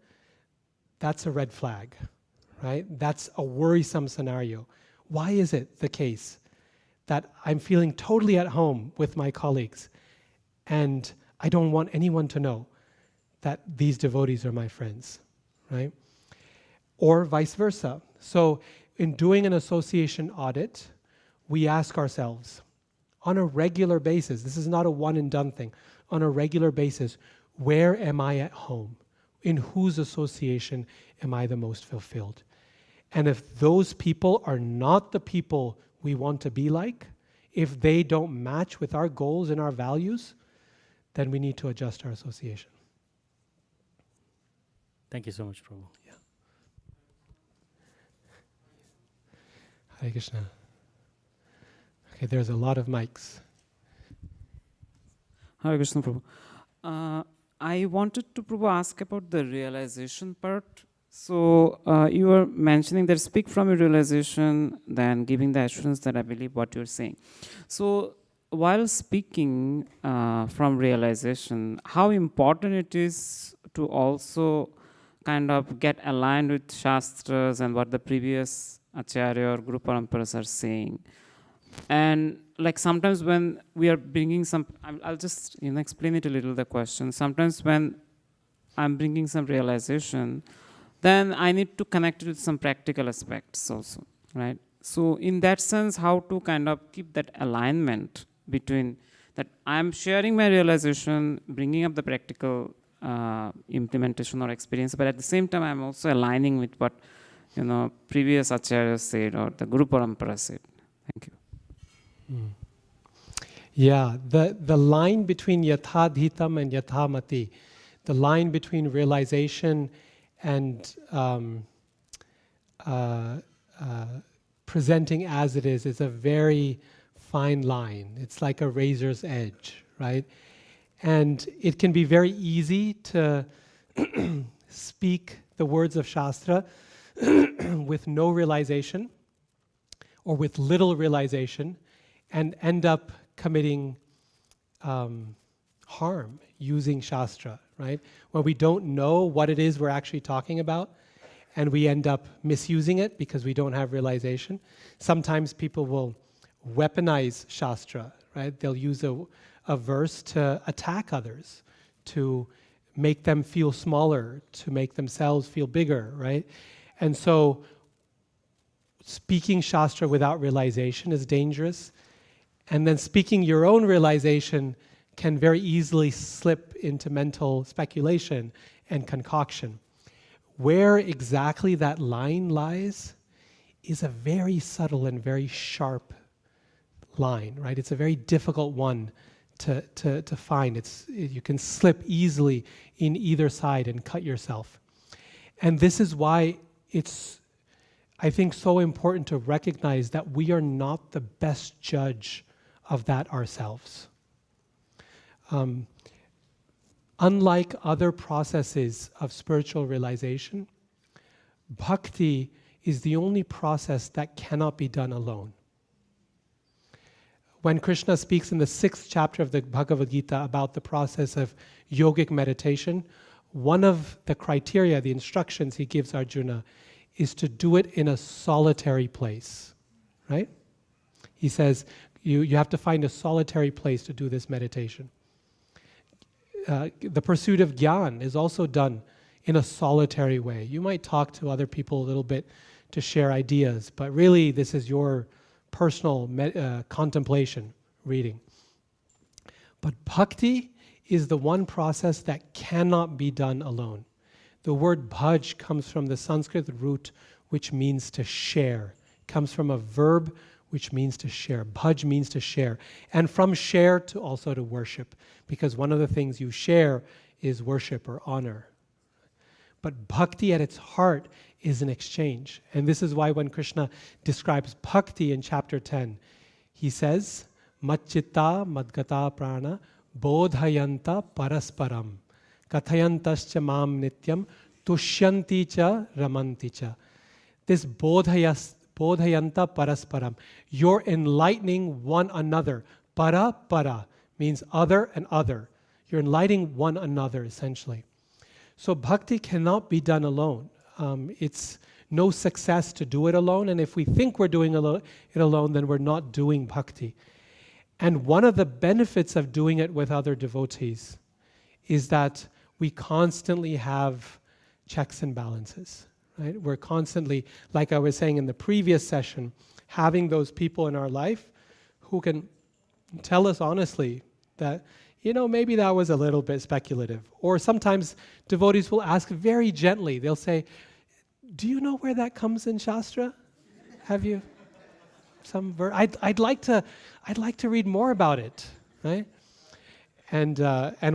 that's a red flag, right? That's a worrisome scenario. Why is it the case that I'm feeling totally at home with my colleagues and I don't want anyone to know that these devotees are my friends, right? Or vice versa. So in doing an association audit, we ask ourselves on a regular basis, this is not a one and done thing, on a regular basis, where am I at home? In whose association am I the most fulfilled? And if those people are not the people we want to be like, if they don't match with our goals and our values, then we need to adjust our association. Thank you so much, Prabhu. Yeah. Hare Krishna. Okay, there's a lot of mics. Hare Krishna, Prabhu. I wanted to, Prabhu, ask about the realization part. So you were mentioning that speak from your realization, then giving the assurance that I believe what you're saying. So while speaking from realization, how important it is to also kind of get aligned with Shastras and what the previous Acharya or Guru Paramparas are saying. And like sometimes when we are bringing some, I'll just explain it a little, the question. Sometimes when I'm bringing some realization, then I need to connect it with some practical aspects also, right? So in that sense, how to kind of keep that alignment between that I'm sharing my realization, bringing up the practical implementation or experience, but at the same time, I'm also aligning with what previous acharyas said or the Guru Parampara said. Thank you. Yeah, the line between yatadhitam and yatamati, the line between realization and presenting as it is a very fine line. It's like a razor's edge, right? And it can be very easy to speak the words of Shastra with no realization or with little realization and end up committing harm using Shastra, right? Where we don't know what it is we're actually talking about and we end up misusing it because we don't have realization. Sometimes people will weaponize Shastra, right? They'll use a verse to attack others, to make them feel smaller, to make themselves feel bigger, right? And so speaking Shastra without realization is dangerous. And then speaking your own realization can very easily slip into mental speculation and concoction. Where exactly that line lies is a very subtle and very sharp line, right? It's a very difficult one to find. You can slip easily in either side and cut yourself. And this is why it's, I think, so important to recognize that we are not the best judge of that ourselves. Unlike other processes of spiritual realization, bhakti is the only process that cannot be done alone. When Krishna speaks in the 6th chapter of the Bhagavad Gita about the process of yogic meditation, one of the criteria, the instructions he gives Arjuna, is to do it in a solitary place, right? He says, you have to find a solitary place to do this meditation. The pursuit of jnana is also done in a solitary way. You might talk to other people a little bit to share ideas, but really this is your personal contemplation, reading. But bhakti is the one process that cannot be done alone. The word bhaj comes from the Sanskrit root which means to share. It comes from a verb which means to share. Bhaj means to share. And from share to also to worship, because one of the things you share is worship or honor. But bhakti at its heart is an exchange. And this is why when Krishna describes bhakti in chapter 10, he says, Matchitta madgata prana bodhayanta parasparam kathayantascha mam nityam tushyanti cha ramanti cha. This bodhayanta parasparam, you're enlightening one another. Para means other and other. You're enlightening one another, essentially. So bhakti cannot be done alone. It's no success to do it alone, and if we think we're doing it alone, then we're not doing bhakti. And one of the benefits of doing it with other devotees is that we constantly have checks and balances, right? We're constantly, like I was saying in the previous session, having those people in our life who can tell us honestly that, maybe that was a little bit speculative. Or sometimes devotees will ask very gently, they'll say, do you know where that comes in Shastra? Have you some verse? I'd like to read more about it, right? And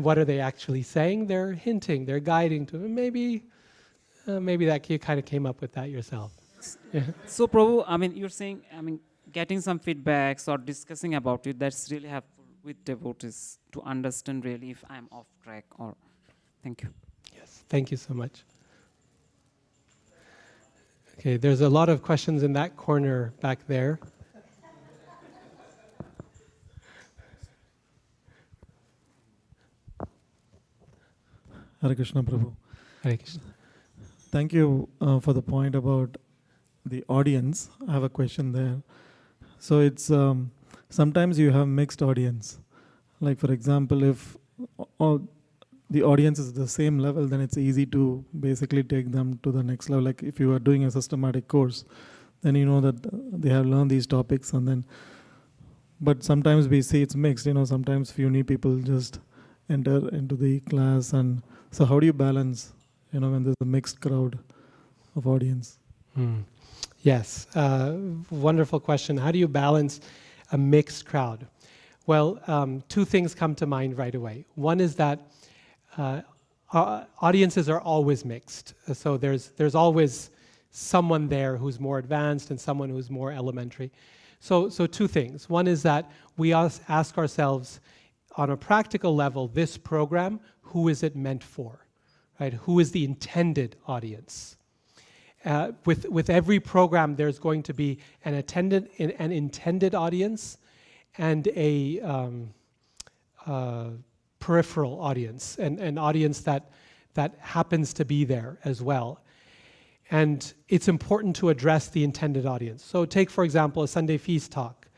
what are they actually saying? They're hinting, they're guiding to maybe that you kind of came up with that yourself. Yeah. So Prabhu, you're saying, getting some feedbacks or discussing about it, that's really helpful with devotees to understand really if I'm off track or... Thank you. Yes, thank you so much. Okay, there's a lot of questions in that corner back there. Hare Krishna, Prabhu. Hare Krishna. Thank you for the point about the audience. I have a question there. So it's sometimes you have mixed audience. Like for example, if all the audience is the same level, then it's easy to basically take them to the next level. Like if you are doing a systematic course, then you know that they have learned these topics, and then. But sometimes we see it's mixed. Sometimes few new people just enter into the class, and so how do you balance? When there's a mixed crowd of audience. Yes, wonderful question. How do you balance a mixed crowd? Well, two things come to mind right away. One is that audiences are always mixed. So there's always someone there who's more advanced and someone who's more elementary. So two things. One is that we ask ourselves, on a practical level, this program, who is it meant for? Right? Who is the intended audience? With every program, there's going to be an intended audience and a peripheral audience, an audience that happens to be there as well. And it's important to address the intended audience. So take, for example, a Sunday feast talk.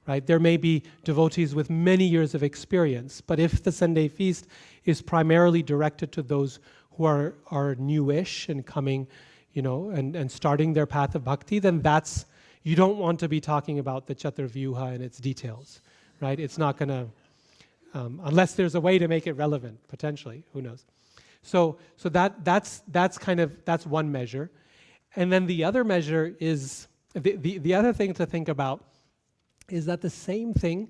Right? There may be devotees with many years of experience, but if the Sunday feast is primarily directed to those who are newish and coming, and starting their path of bhakti, then you don't want to be talking about the Chaturvyuha and its details, right? It's not going to, unless there's a way to make it relevant, potentially, who knows? So that's one measure. And then the other measure is, the other thing to think about is that the same thing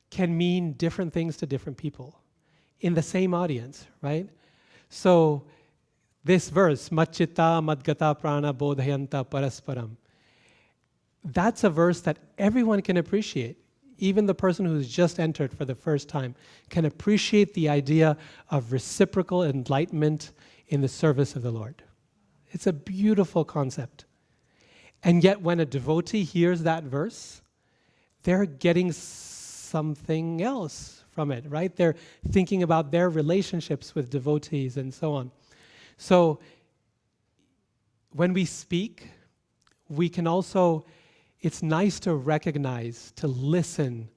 can mean different things to different people in the same audience, right? So this verse, Machita Madgata Prana Bodhayanta Parasparam, that's a verse that everyone can appreciate. Even the person who's just entered for the first time can appreciate the idea of reciprocal enlightenment in the service of the Lord. It's a beautiful concept. And yet when a devotee hears that verse, they're getting something else from it, right? They're thinking about their relationships with devotees and so on. So when we speak, we can also, it's nice to recognize, to listen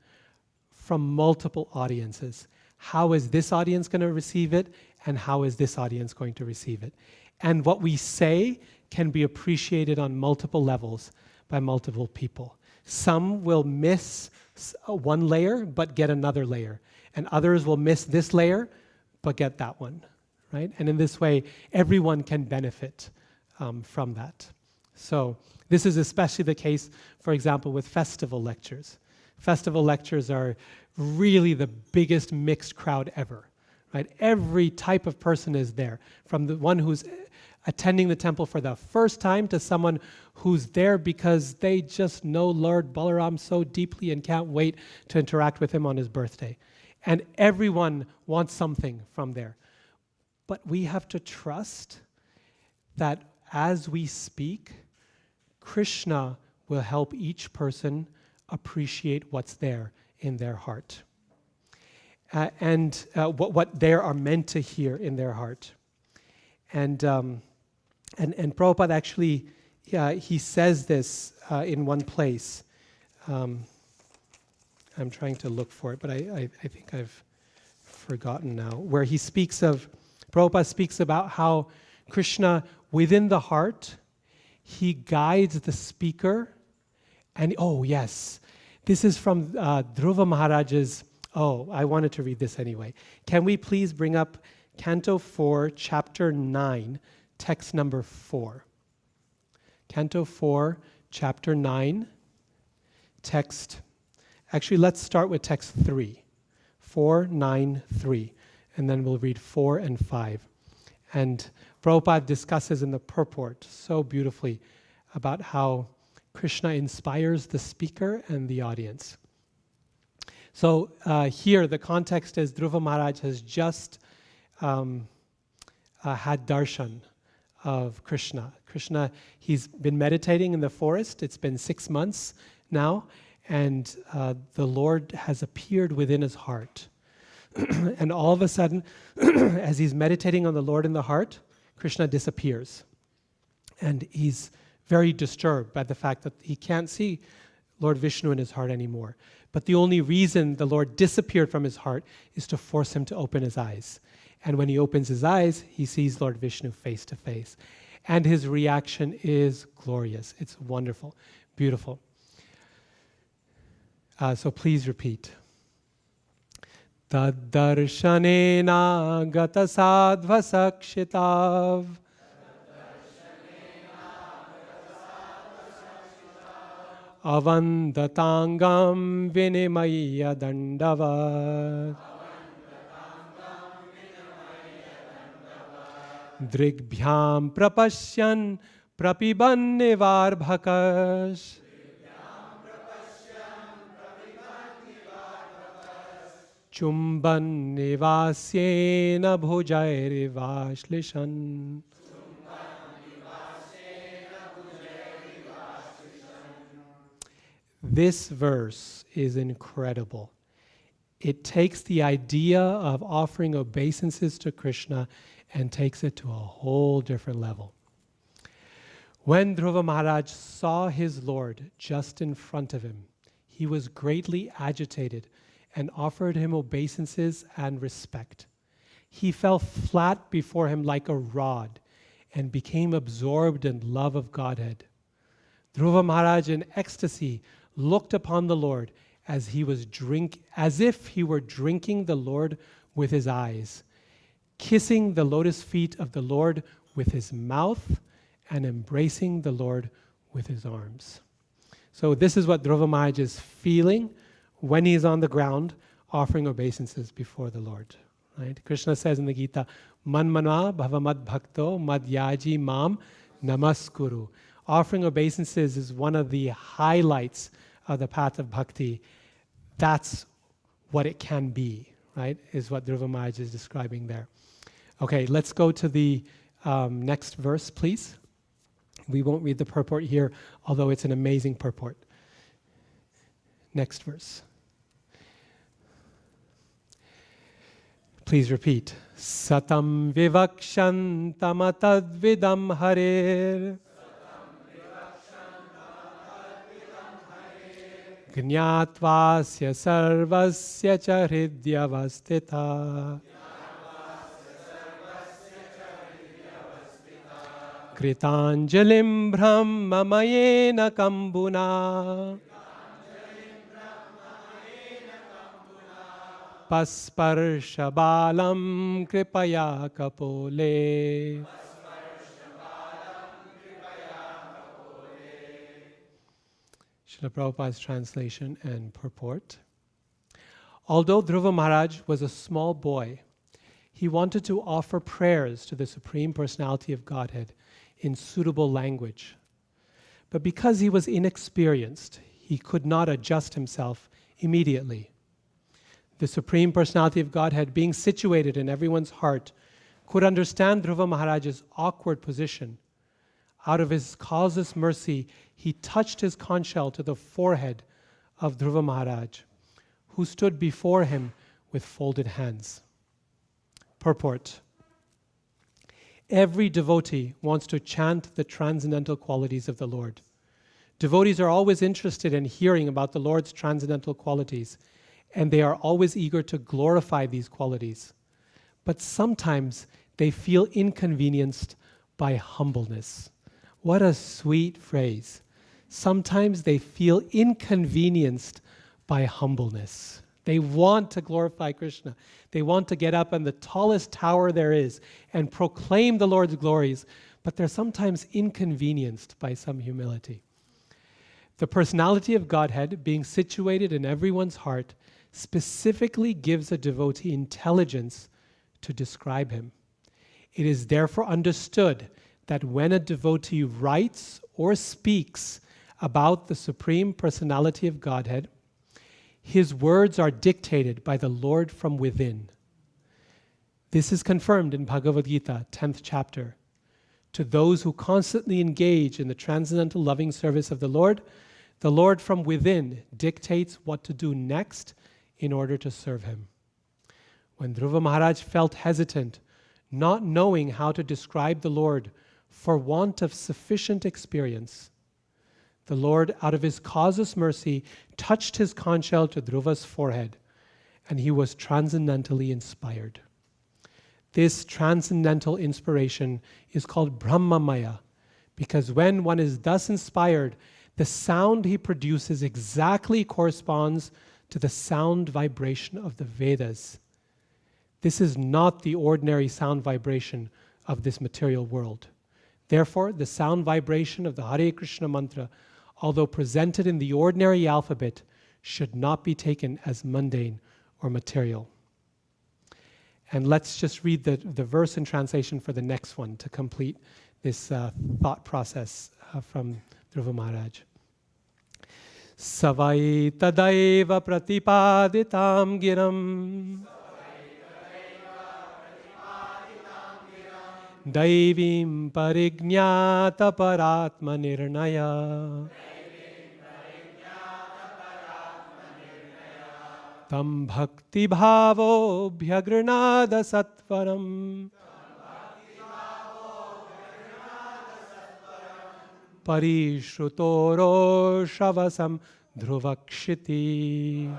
from multiple audiences. How is this audience going to receive it? And how is this audience going to receive it? And what we say can be appreciated on multiple levels by multiple people. Some will miss one layer but get another layer. And others will miss this layer but get that one, right? And in this way, everyone can benefit from that. So this is especially the case, for example, with festival lectures. Festival lectures are really the biggest mixed crowd ever, right? Every type of person is there, from the one who's attending the temple for the first time to someone who's there because they just know Lord Balaram so deeply and can't wait to interact with him on his birthday. And everyone wants something from there. But we have to trust that as we speak, Krishna will help each person appreciate what's there in their heart. And what they are meant to hear in their heart. And Prabhupada actually, he says this in one place. I'm trying to look for it, but I think I've forgotten now. Where he speaks of, Prabhupada speaks about how Krishna, within the heart, he guides the speaker. And, oh yes, this is from Dhruva Maharaj's, I wanted to read this anyway. Can we please bring up Canto 4, Chapter 9, text number 4. Canto 4, Chapter 9, text. Actually, let's start with text 3. 4, 9, 3. And then we'll read 4 and 5. And Prabhupada discusses in the purport so beautifully about how Krishna inspires the speaker and the audience. So here, the context is Dhruva Maharaj has just had darshan of Krishna. Krishna, he's been meditating in the forest. It's been 6 months now, and the Lord has appeared within his heart. And all of a sudden, as he's meditating on the Lord in the heart, Krishna disappears. And he's very disturbed by the fact that he can't see Lord Vishnu in his heart anymore. But the only reason the Lord disappeared from his heart is to force him to open his eyes. And when he opens his eyes, he sees Lord Vishnu face to face. And his reaction is glorious. It's wonderful, beautiful. So please repeat. Taddarshanena gata sadhva sakshitav avandatangam vinimaya dandavat Drigbhyam prapashyan prapiban nivarbhakas Chumban nivasyena bhujairivashlishan. This verse is incredible. It takes the idea of offering obeisances to Krishna and takes it to a whole different level. When Dhruva Maharaj saw his Lord just in front of him, he was greatly agitated and offered him obeisances and respect. He fell flat before him like a rod and became absorbed in love of Godhead. Dhruva Maharaj in ecstasy looked upon the Lord as if he were drinking the Lord with his eyes, kissing the lotus feet of the Lord with his mouth and embracing the Lord with his arms. So this is what Dhruva Maharaj is feeling when he is on the ground offering obeisances before the Lord. Right? Krishna says in the Gita, Manmana bhavamad bhakto madhyaji mam namaskuru. Offering obeisances is one of the highlights of the path of bhakti. That's what it can be, right? Is what Dhruva Maharaj is describing there. Okay, let's go to the next verse, please. We won't read the purport here, although it's an amazing purport. Next verse. Please repeat. Satam vivakshantamatadvidam harer. Gnatvasya sarvasya cha hridyavastita. Kritanjalim brahmamayena kambuna. Pasparshabalam kripaya kapole. Srila Prabhupada's translation and purport. Although Dhruva Maharaj was a small boy, he wanted to offer prayers to the Supreme Personality of Godhead in suitable language. But because he was inexperienced, he could not adjust himself immediately. The Supreme Personality of Godhead, being situated in everyone's heart, could understand Dhruva Maharaj's awkward position. Out of his causeless mercy, he touched his conch shell to the forehead of Dhruva Maharaj, who stood before him with folded hands. Purport. Every devotee wants to chant the transcendental qualities of the Lord. Devotees are always interested in hearing about the Lord's transcendental qualities, and they are always eager to glorify these qualities. But sometimes they feel inconvenienced by humbleness. What a sweet phrase. Sometimes they feel inconvenienced by humbleness. They want to glorify Krishna. They want to get up on the tallest tower there is and proclaim the Lord's glories, but they're sometimes inconvenienced by some humility. The personality of Godhead, being situated in everyone's heart, specifically gives a devotee intelligence to describe him. It is therefore understood that when a devotee writes or speaks about the Supreme Personality of Godhead, his words are dictated by the Lord from within. This is confirmed in Bhagavad Gita, 10th chapter. To those who constantly engage in the transcendental loving service of the Lord from within dictates what to do next in order to serve him. When Dhruva Maharaj felt hesitant, not knowing how to describe the Lord for want of sufficient experience, the Lord, out of his causeless mercy, touched his conch shell to Dhruva's forehead, and he was transcendentally inspired. This transcendental inspiration is called Brahmamaya, because when one is thus inspired, the sound he produces exactly corresponds to the sound vibration of the Vedas. This is not the ordinary sound vibration of this material world. Therefore, the sound vibration of the Hare Krishna mantra, although presented in the ordinary alphabet, should not be taken as mundane or material. And let's just read the verse and translation for the next one to complete this thought process from Dhruva Maharaj. Savai tadaiva pratipaditam giram Daivim parignyata paratma nirnaya Tam bhakti bhavo bhyagrnada satvaram Parishutoro shavasam dhruvakshiti.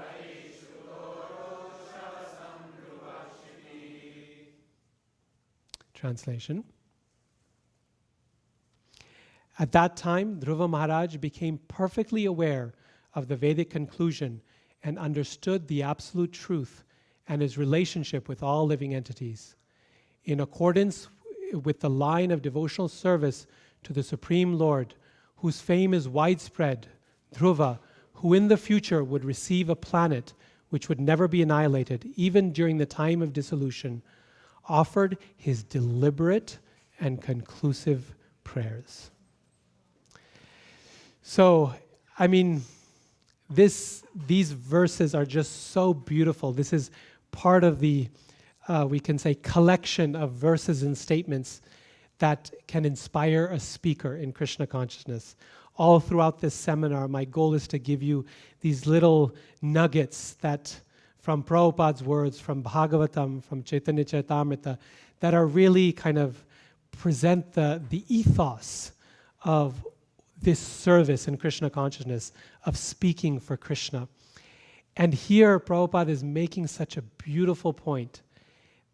Translation. At that time, Dhruva Maharaj became perfectly aware of the Vedic conclusion and understood the absolute truth and his relationship with all living entities. In accordance with the line of devotional service to the Supreme Lord, whose fame is widespread, Dhruva, who in the future would receive a planet which would never be annihilated, even during the time of dissolution, offered his deliberate and conclusive prayers. So, I mean, these verses are just so beautiful. This is part of the, we can say, collection of verses and statements that can inspire a speaker in Krishna consciousness. All throughout this seminar, my goal is to give you these little nuggets that, from Prabhupada's words, from Bhagavatam, from Chaitanya Charitamrita, that are really kind of present the ethos of this service in Krishna consciousness, of speaking for Krishna. And here, Prabhupada is making such a beautiful point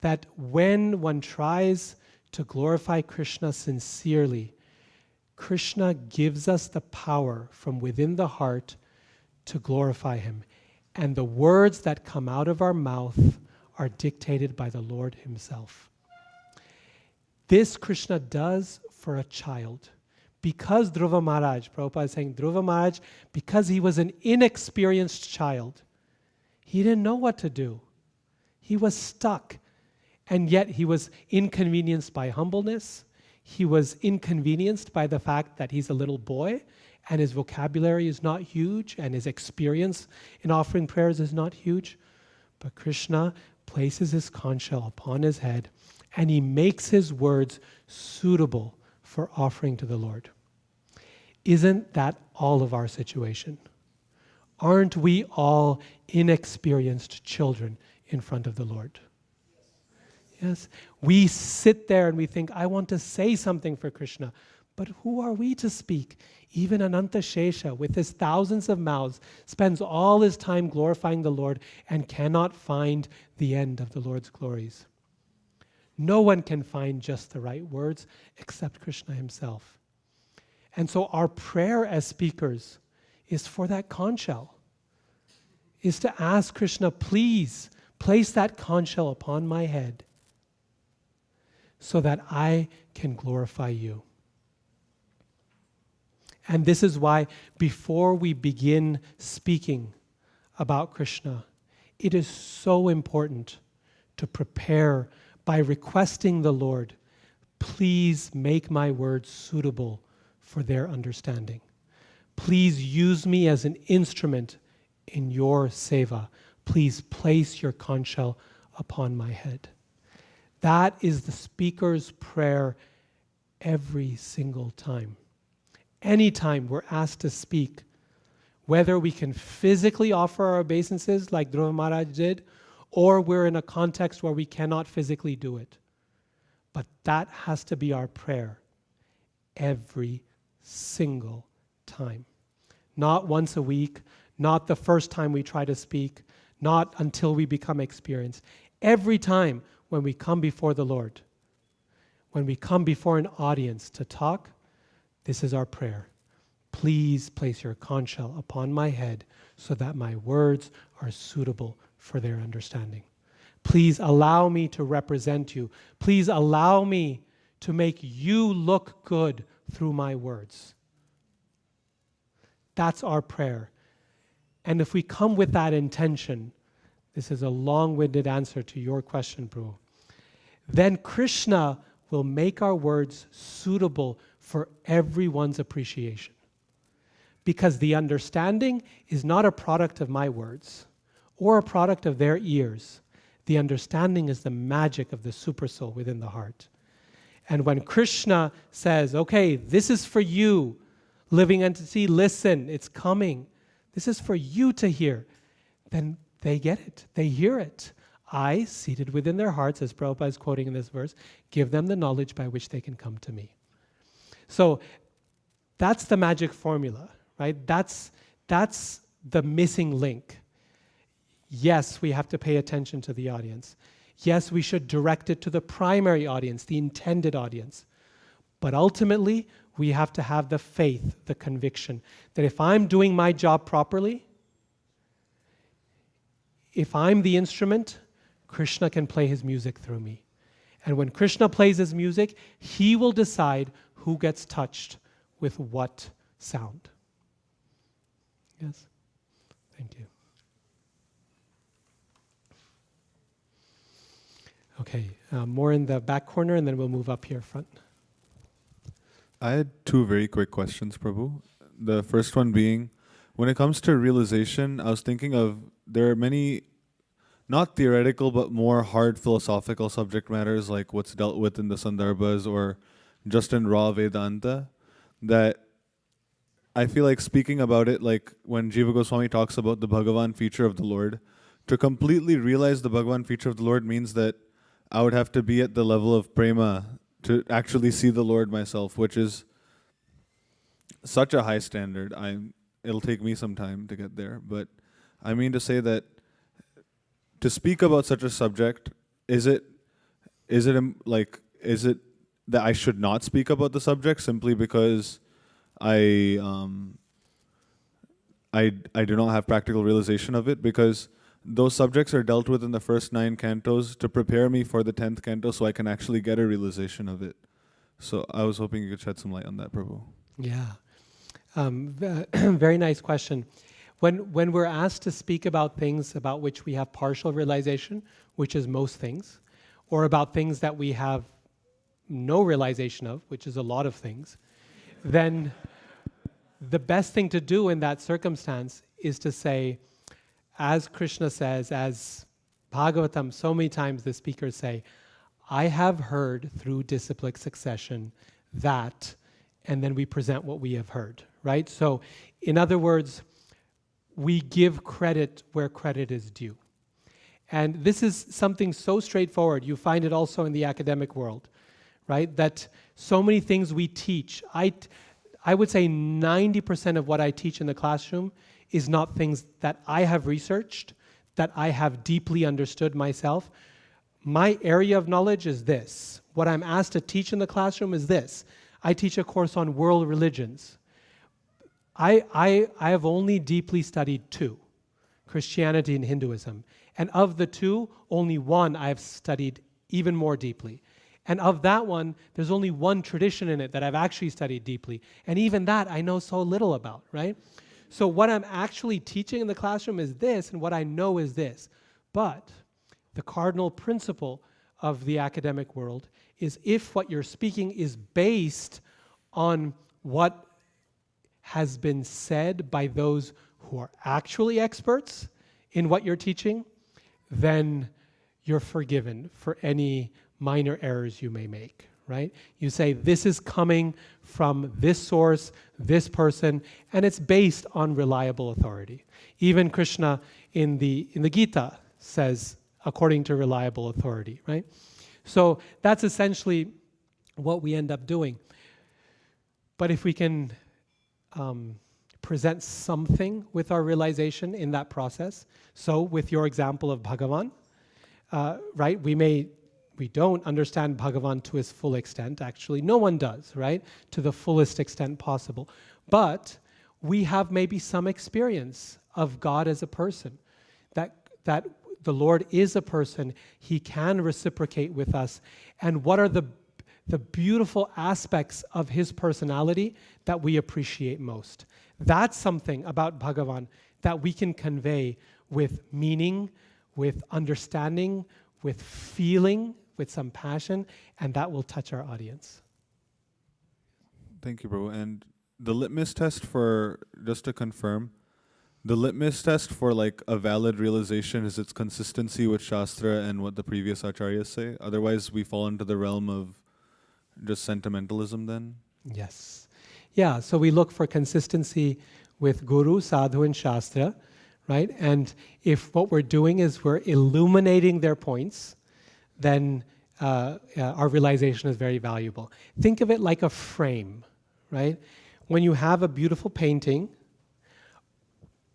that when one tries to glorify Krishna sincerely, Krishna gives us the power from within the heart to glorify him. And the words that come out of our mouth are dictated by the Lord himself. This Krishna does for a child. Because Dhruva Maharaj, Prabhupada is saying, Dhruva Maharaj, because he was an inexperienced child, he didn't know what to do. He was stuck. And yet he was inconvenienced by humbleness. He was inconvenienced by the fact that he's a little boy and his vocabulary is not huge and his experience in offering prayers is not huge. But Krishna places his conch shell upon his head and he makes his words suitable for offering to the Lord. Isn't that all of our situation? Aren't we all inexperienced children in front of the Lord? Yes. We sit there and we think, I want to say something for Krishna. But who are we to speak? Even Ananta Shesha, with his thousands of mouths, spends all his time glorifying the Lord and cannot find the end of the Lord's glories. No one can find just the right words except Krishna himself. And so our prayer as speakers is for that conch shell, is to ask Krishna, please place that conch shell upon my head so that I can glorify you. And this is why before we begin speaking about Krishna, it is so important to prepare by requesting the Lord, please make my words suitable for their understanding. Please use me as an instrument in your seva. Please place your conch shell upon my head. That is the speaker's prayer every single time. Anytime we're asked to speak, whether we can physically offer our obeisances like Dhruva Maharaj did, or we're in a context where we cannot physically do it. But that has to be our prayer every single time. Not once a week, not the first time we try to speak, not until we become experienced. Every time when we come before the Lord, when we come before an audience to talk, this is our prayer. Please place your conch shell upon my head so that my words are suitable for their understanding. Please allow me to represent you. Please allow me to make you look good through my words. That's our prayer. And if we come with that intention, this is a long-winded answer to your question, Prabhu, then Krishna will make our words suitable for everyone's appreciation. Because the understanding is not a product of my words or a product of their ears. The understanding is the magic of the supersoul within the heart. And when Krishna says, okay, this is for you, living entity, listen, it's coming. This is for you to hear. Then they get it. They hear it. I, seated within their hearts, as Prabhupada is quoting in this verse, give them the knowledge by which they can come to me. So that's the magic formula, right? That's the missing link. Yes, we have to pay attention to the audience. Yes, we should direct it to the primary audience, the intended audience. But ultimately, we have to have the faith, the conviction, that if I'm doing my job properly, if I'm the instrument, Krishna can play his music through me. And when Krishna plays his music, he will decide who gets touched with what sound. Yes? Thank you. Okay, more in the back corner, and then we'll move up here front. I had two very quick questions, Prabhu. The first one being, when it comes to realization, I was thinking of, there are many, not theoretical, but more hard philosophical subject matters, like what's dealt with in the Sandarbhas or just in raw Vedanta, that I feel like speaking about it, like when Jiva Goswami talks about the Bhagavan feature of the Lord, to completely realize the Bhagavan feature of the Lord means that I would have to be at the level of prema to actually see the Lord myself, which is such a high standard. It'll take me some time to get there, but I mean to say that to speak about such a subject, is it that I should not speak about the subject simply because I do not have practical realization of it? Because those subjects are dealt with in the first 9 cantos to prepare me for the 10th canto so I can actually get a realization of it. So I was hoping you could shed some light on that, Prabhu. Yeah. Very nice question. When we're asked to speak about things about which we have partial realization, which is most things, or about things that we have no realization of, which is a lot of things, then the best thing to do in that circumstance is to say, as Krishna says, as Bhagavatam, so many times the speakers say, I have heard through disciplic succession that, and then we present what we have heard, right? So, in other words, we give credit where credit is due. And this is something so straightforward. You find it also in the academic world, right? That so many things we teach, I would say 90% of what I teach in the classroom is not things that I have researched, that I have deeply understood myself. My area of knowledge is this. What I'm asked to teach in the classroom is this. I teach a course on world religions. I have only deeply studied 2, Christianity and Hinduism. And of the 2, only one I have studied even more deeply. And of that one, there's only one tradition in it that I've actually studied deeply. And even that I know so little about, right? So what I'm actually teaching in the classroom is this, and what I know is this. But the cardinal principle of the academic world is if what you're speaking is based on what has been said by those who are actually experts in what you're teaching, then you're forgiven for any minor errors you may make, right? You say, this is coming from this source, this person, and it's based on reliable authority. Even Krishna in the Gita says, according to reliable authority, right? So that's essentially what we end up doing. But if we can present something with our realization in that process, so with your example of Bhagavan, right, we don't understand Bhagavan to his full extent, actually. No one does, right? To the fullest extent possible. But we have maybe some experience of God as a person, that the Lord is a person. He can reciprocate with us. And what are the beautiful aspects of his personality that we appreciate most? That's something about Bhagavan that we can convey with meaning, with understanding, with feeling, with some passion, and that will touch our audience. Thank you, Prabhu. And the litmus test for, just to confirm, the litmus test for like a valid realization is its consistency with Shastra and what the previous acharyas say. Otherwise, we fall into the realm of just sentimentalism then? Yes. Yeah, so we look for consistency with Guru, Sadhu, and Shastra, right? And if what we're doing is we're illuminating their points, then our realization is very valuable. Think of it like a frame, right? When you have a beautiful painting,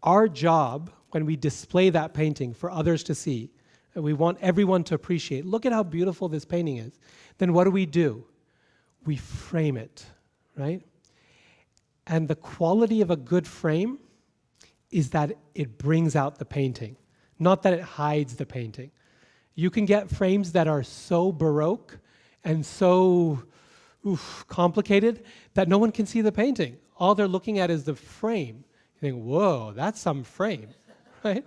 our job when we display that painting for others to see, and we want everyone to appreciate, look at how beautiful this painting is, then what do? We frame it, right? And the quality of a good frame is that it brings out the painting, not that it hides the painting. You can get frames that are so Baroque and so complicated that no one can see the painting. All they're looking at is the frame. You think, whoa, that's some frame, right?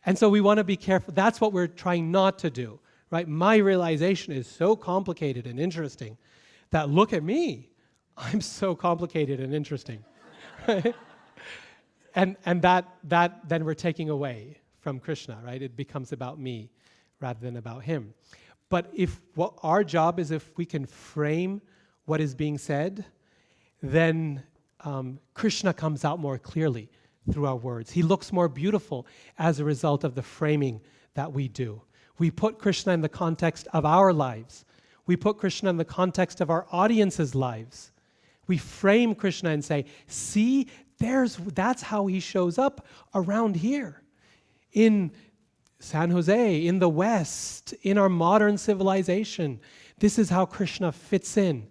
And so we want to be careful. That's what we're trying not to do, right? My realization is so complicated and interesting that look at me, I'm so complicated and interesting, right? And that then we're taking away from Krishna, right? It becomes about me rather than about him. But if what our job is, if we can frame what is being said, then Krishna comes out more clearly through our words. He looks more beautiful as a result of the framing that we do. We put Krishna in the context of our lives. We put Krishna in the context of our audience's lives. We frame Krishna and say, see, that's how he shows up around here. In San Jose, in the West, in our modern civilization. This is how Krishna fits in.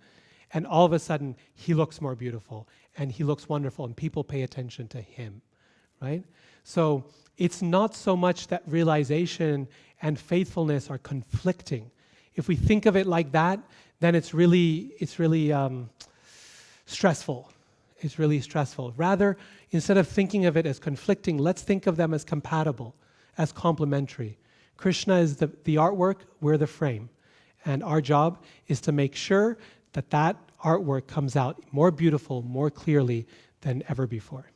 And all of a sudden, he looks more beautiful and he looks wonderful and people pay attention to him, right? So it's not so much that realization and faithfulness are conflicting. If we think of it like that, then it's really stressful. It's really stressful. Rather, instead of thinking of it as conflicting, let's think of them as compatible, as complementary. Krishna is the artwork, we're the frame. And our job is to make sure that that artwork comes out more beautiful, more clearly than ever before.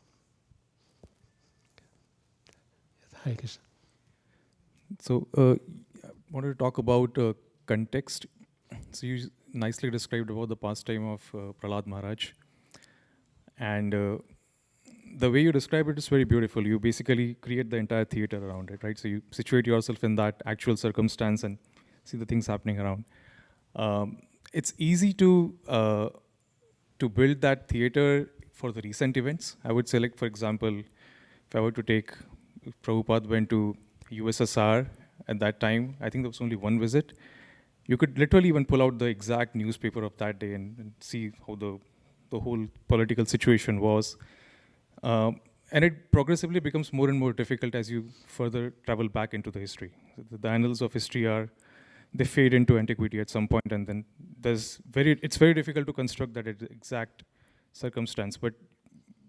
Hare Krishna. So, I wanted to talk about context. So, you nicely described about the pastime of Prahlad Maharaj. And the way you describe it is very beautiful. You basically create the entire theater around it, right? So, you situate yourself in that actual circumstance and see the things happening around. It's easy to build that theater for the recent events. I would say, like, for example, if I were to take, Prabhupada went to USSR at that time, I think there was only one visit. You could literally even pull out the exact newspaper of that day and see how the whole political situation was. And it progressively becomes more and more difficult as you further travel back into the history. The annals of history they fade into antiquity at some point, and then it's very difficult to construct that exact circumstance. But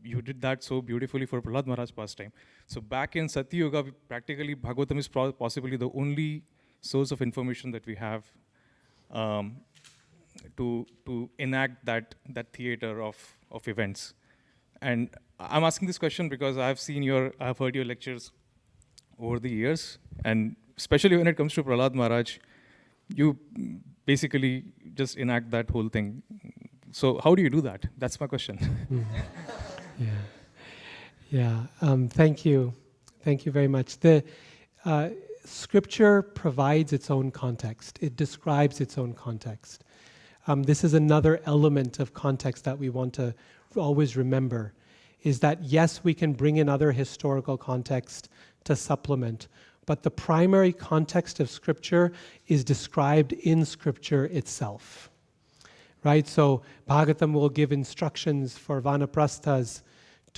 you did that so beautifully for Prahlad Maharaj pastime. So back in Satya Yuga, practically Bhagavatam is possibly the only source of information that we have to enact that theater of events. And I'm asking this question because I've heard your lectures over the years, and especially when it comes to Prahlad Maharaj, you basically just enact that whole thing. So how do you do that? That's my question. Thank you. Thank you very much. The scripture provides its own context. It describes its own context. This is another element of context that we want to always remember, is that yes, we can bring in other historical context to supplement, but the primary context of Scripture is described in Scripture itself, right? So Bhagavatam will give instructions for vanaprasthas,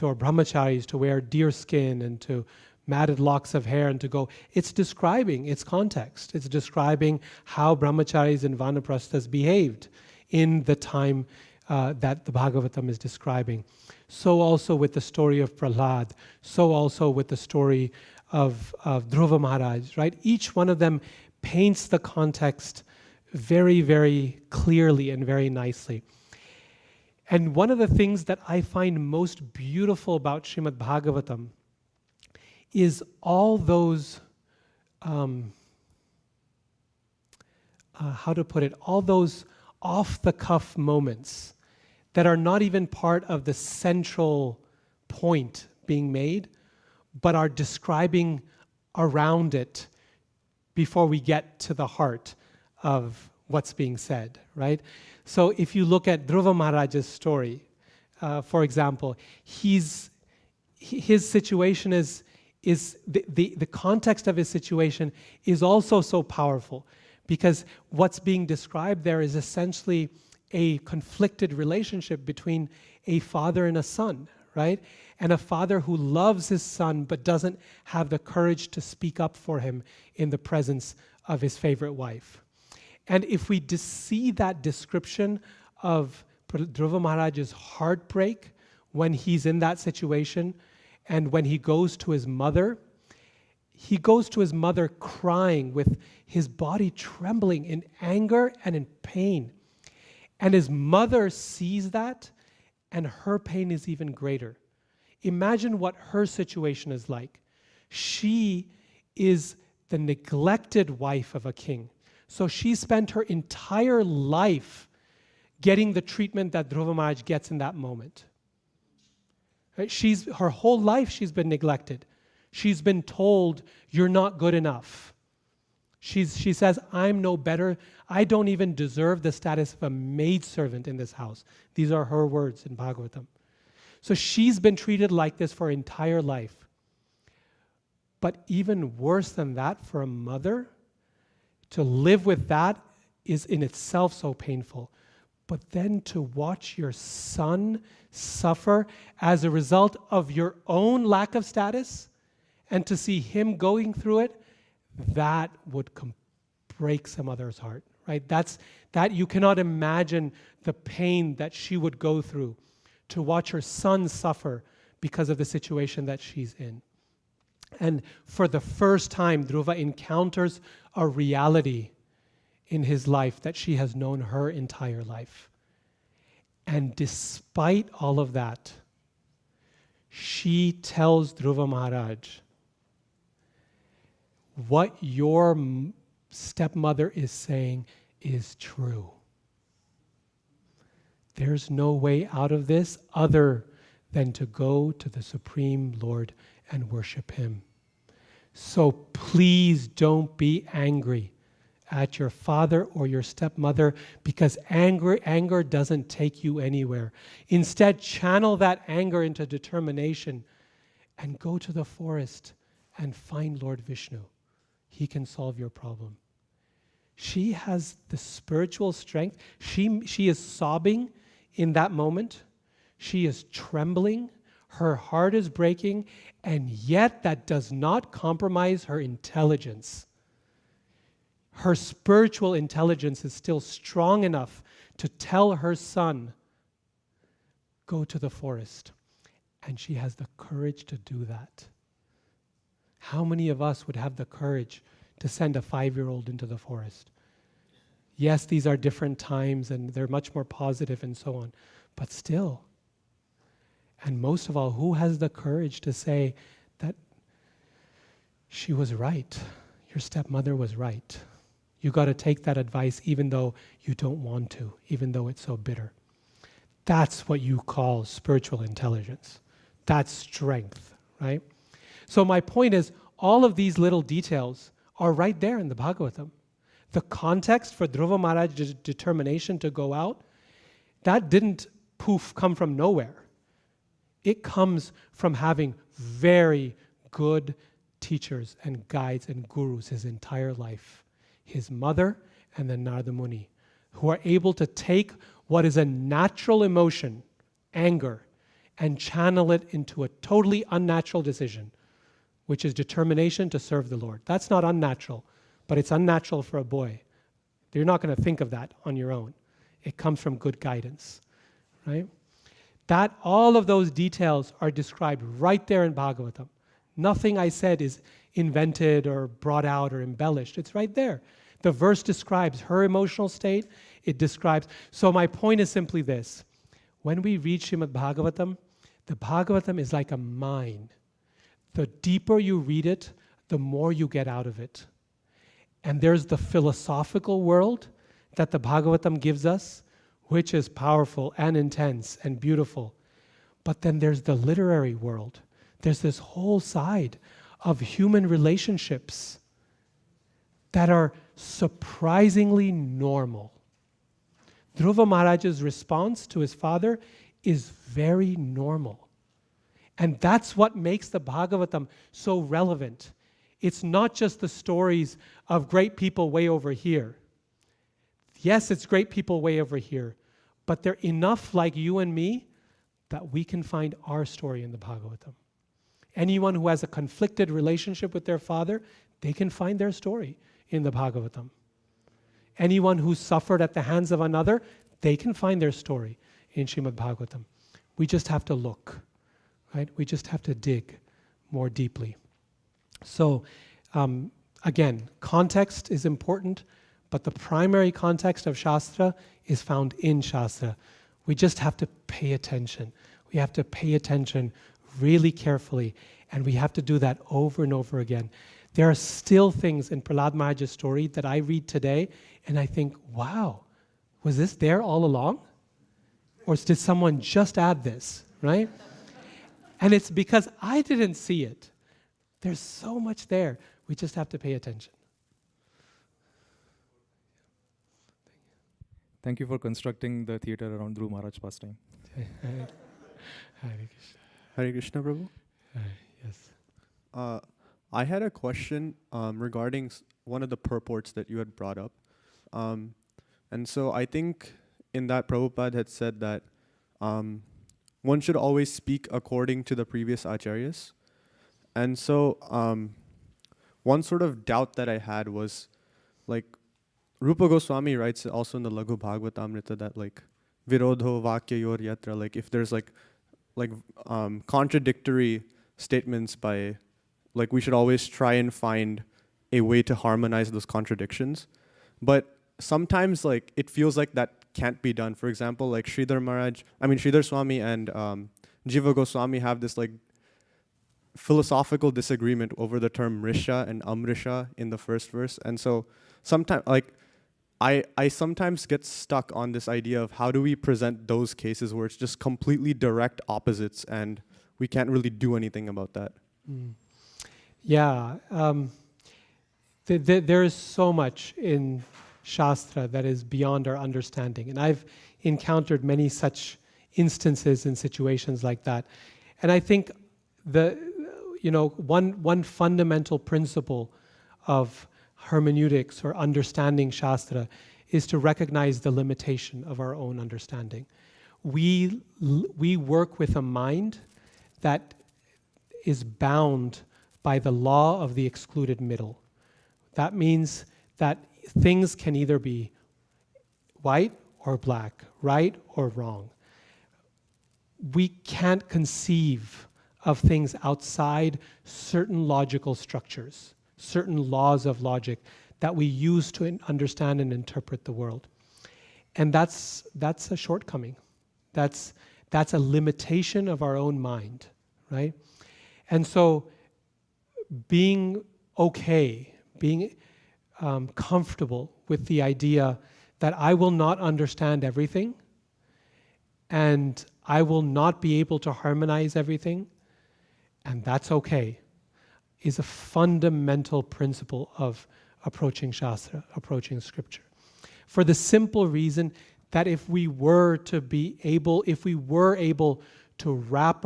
or brahmacharis to wear deer skin and to matted locks of hair and to go. It's describing its context. It's describing how brahmacharis and vanaprasthas behaved in the time that the Bhagavatam is describing. So also with the story of Prahlad, so also with the story of Dhruva Maharaj, right? Each one of them paints the context very, very clearly and very nicely. And one of the things that I find most beautiful about Srimad Bhagavatam is all those, all those off-the-cuff moments that are not even part of the central point being made, but are describing around it before we get to the heart of what's being said, right? So if you look at Dhruva Maharaj's story, for example, his situation is the context of his situation is also so powerful, because what's being described there is essentially a conflicted relationship between a father and a son, right? And a father who loves his son but doesn't have the courage to speak up for him in the presence of his favorite wife. And if we see that description of Dhruva Maharaj's heartbreak when he's in that situation, And when he goes to his mother crying with his body trembling in anger and in pain. And his mother sees that, and her pain is even greater. Imagine what her situation is like. She is the neglected wife of a king. So she spent her entire life getting the treatment that Dhruva Maharaj gets in that moment. Right? Her whole life she's been neglected. She's been told, you're not good enough. She says, I'm no better. I don't even deserve the status of a maidservant in this house. These are her words in Bhagavatam. So she's been treated like this for her entire life. But even worse than that, for a mother, to live with that is in itself so painful. But then to watch your son suffer as a result of your own lack of status, and to see him going through it, that would break some mother's heart, right? That you cannot imagine the pain that she would go through to watch her son suffer because of the situation that she's in. And for the first time, Dhruva encounters a reality in his life that she has known her entire life. And despite all of that, she tells Dhruva Maharaj, what your stepmother is saying is true. There's no way out of this other than to go to the Supreme Lord and worship Him. So please don't be angry at your father or your stepmother, because anger doesn't take you anywhere. Instead, channel that anger into determination and go to the forest and find Lord Vishnu. He can solve your problem. She has the spiritual strength. She is sobbing in that moment. She is trembling. Her heart is breaking, and yet that does not compromise her intelligence. Her spiritual intelligence is still strong enough to tell her son, go to the forest. And she has the courage to do that. How many of us would have the courage to send a 5-year-old into the forest? Yes, these are different times and they're much more positive and so on, but still. And most of all, who has the courage to say that she was right? Your stepmother was right. You got to take that advice even though you don't want to, even though it's so bitter. That's what you call spiritual intelligence. That's strength, right? So my point is, all of these little details are right there in the Bhagavatam. The context for Dhruva Maharaj's determination to go out, that didn't come from nowhere. It comes from having very good teachers and guides and gurus his entire life. His mother and then Narada Muni, who are able to take what is a natural emotion, anger, and channel it into a totally unnatural decision, which is determination to serve the Lord. That's not unnatural, but it's unnatural for a boy. You're not going to think of that on your own. It comes from good guidance, right? That all of those details are described right there in Bhagavatam. Nothing I said is invented or brought out or embellished. It's right there. The verse describes her emotional state. It describes. So my point is simply this. When we read Srimad Bhagavatam, the Bhagavatam is like a mine. The deeper you read it, the more you get out of it. And there's the philosophical world that the Bhagavatam gives us, which is powerful and intense and beautiful. But then there's the literary world. There's this whole side of human relationships that are surprisingly normal. Dhruva Maharaj's response to his father is very normal. And that's what makes the Bhagavatam so relevant. It's not just the stories of great people way over here. Yes, it's great people way over here, but they're enough like you and me that we can find our story in the Bhagavatam. Anyone who has a conflicted relationship with their father, they can find their story in the Bhagavatam. Anyone who suffered at the hands of another, they can find their story in Srimad Bhagavatam. We just have to look, right? We just have to dig more deeply. So, again, context is important, but the primary context of Shastra is found in Shastra. We just have to pay attention. We have to pay attention really carefully, and we have to do that over and over again. There are still things in Prahlad Maharaj's story that I read today, and I think, wow, was this there all along? Or did someone just add this, right? And it's because I didn't see it. There's so much there. We just have to pay attention. Thank you for constructing the theater around Dhruva Maharaj pastime. Hare Krishna. Hare Krishna, Prabhu. Yes. I had a question regarding one of the purports that you had brought up. And so I think in that Prabhupada had said that one should always speak according to the previous acharyas. And so one sort of doubt that I had was, like, Rupa Goswami writes also in the Laghu Bhagavatamrita that, like, virodho vakyayor yatra, like if there's like contradictory statements by, like, we should always try and find a way to harmonize those contradictions. But sometimes, like, it feels like that can't be done. For example, like Sridhar Swami and Jiva Goswami have this, like, philosophical disagreement over the term Risha and Amrisha in the first verse. And so sometimes, like, I sometimes get stuck on this idea of how do we present those cases where it's just completely direct opposites and we can't really do anything about that. Yeah, there is so much in Shastra that is beyond our understanding. And I've encountered many such instances and situations like that. And I think one fundamental principle of hermeneutics or understanding Shastra is to recognize the limitation of our own understanding. We work with a mind that is bound by the law of the excluded middle. That means that things can either be white or black, right or wrong. We can't conceive of things outside certain logical structures, certain laws of logic that we use to understand and interpret the world. And that's a shortcoming. That's a limitation of our own mind, right? And so being okay, being comfortable with the idea that I will not understand everything and I will not be able to harmonize everything, and that's okay, is a fundamental principle of approaching Shastra, approaching Scripture. For the simple reason that if we were able to wrap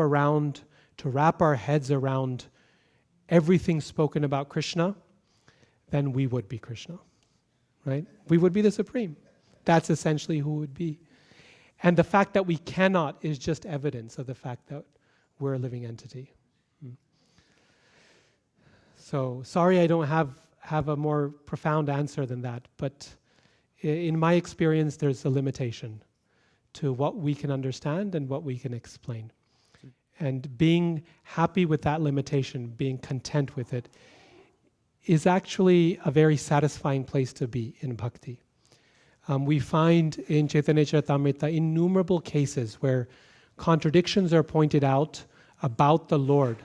our heads around everything spoken about Krishna, then we would be Krishna, right? We would be the Supreme. That's essentially who would be. And the fact that we cannot is just evidence of the fact that we're a living entity. So sorry I don't have a more profound answer than that, but in my experience there's a limitation to what we can understand and what we can explain. And being happy with that limitation, being content with it, is actually a very satisfying place to be in bhakti. We find in Chaitanya Charitamrita innumerable cases where contradictions are pointed out about the Lord.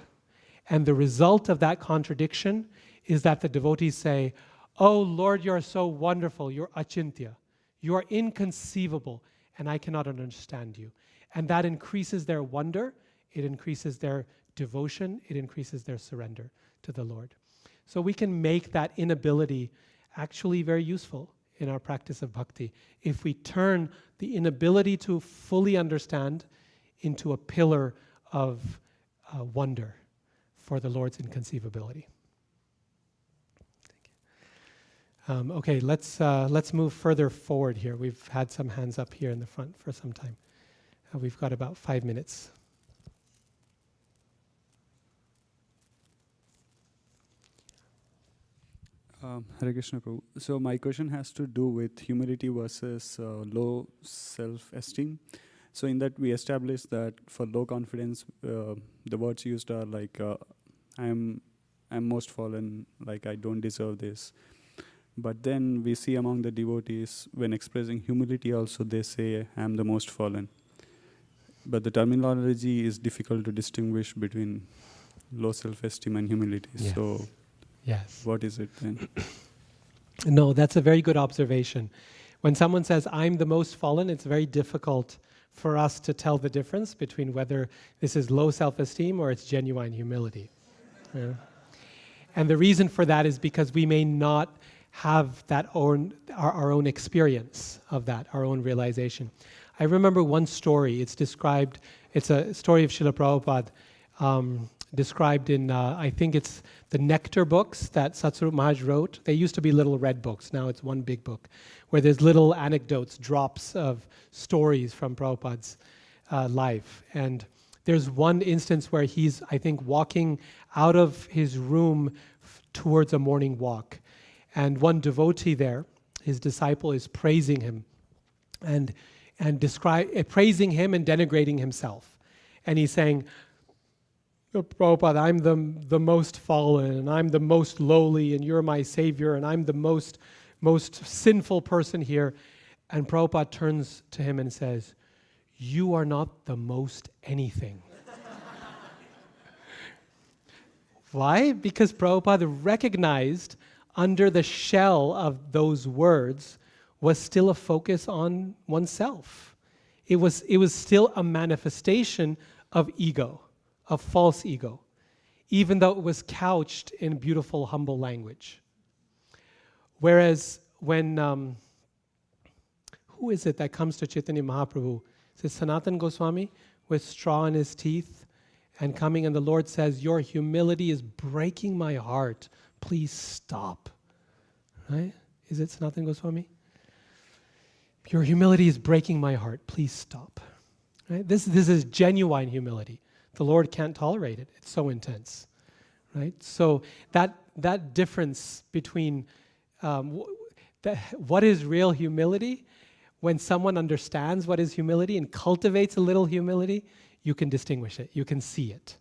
And the result of that contradiction is that the devotees say, "Oh Lord, you are so wonderful, you're achintya, you are inconceivable, and I cannot understand you." And that increases their wonder, it increases their devotion, it increases their surrender to the Lord. So we can make that inability actually very useful in our practice of bhakti if we turn the inability to fully understand into a pillar of wonder for the Lord's inconceivability. Thank you. Okay, let's move further forward here. We've had some hands up here in the front for some time. We've got about 5 minutes. Hare Krishna, Prabhu. So my question has to do with humility versus low self-esteem. So in that we established that for low confidence, the words used are like, I'm most fallen, like I don't deserve this. But then we see among the devotees, when expressing humility also, they say, I'm the most fallen. But the terminology is difficult to distinguish between low self-esteem and humility. Yes. So Yes. what is it then? No, that's a very good observation. When someone says, I'm the most fallen, it's very difficult for us to tell the difference between whether this is low self-esteem or it's genuine humility. Yeah. And the reason for that is because we may not have that our own experience of that, our own realization. I remember one story. It's described. It's a story of Srila Prabhupada, described in I think it's the Nectar books that Satsvarup Maharaj wrote. They used to be little red books. Now it's one big book, where there's little anecdotes, drops of stories from Prabhupada's life. And there's one instance where he's, I think, walking out of his room towards a morning walk. And one devotee there, his disciple, is praising him and praising him and denigrating himself. And he's saying, Prabhupada, I'm the most fallen, and I'm the most lowly, and you're my savior, and I'm the most sinful person here. And Prabhupada turns to him and says, you are not the most anything. Why? Because Prabhupada recognized under the shell of those words was still a focus on oneself. It was still a manifestation of ego, of false ego, even though it was couched in beautiful, humble language. Whereas when, who is it that comes to Chaitanya Mahaprabhu? Is it Sanatana Goswami with straw in his teeth and coming, and the Lord says, your humility is breaking my heart. Please stop. Right? Is it Sanatana Goswami? Your humility is breaking my heart. Please stop. Right? This is genuine humility. The Lord can't tolerate it. It's so intense. Right? So that difference between what is real humility, when someone understands what is humility and cultivates a little humility, you can distinguish it. You can see it.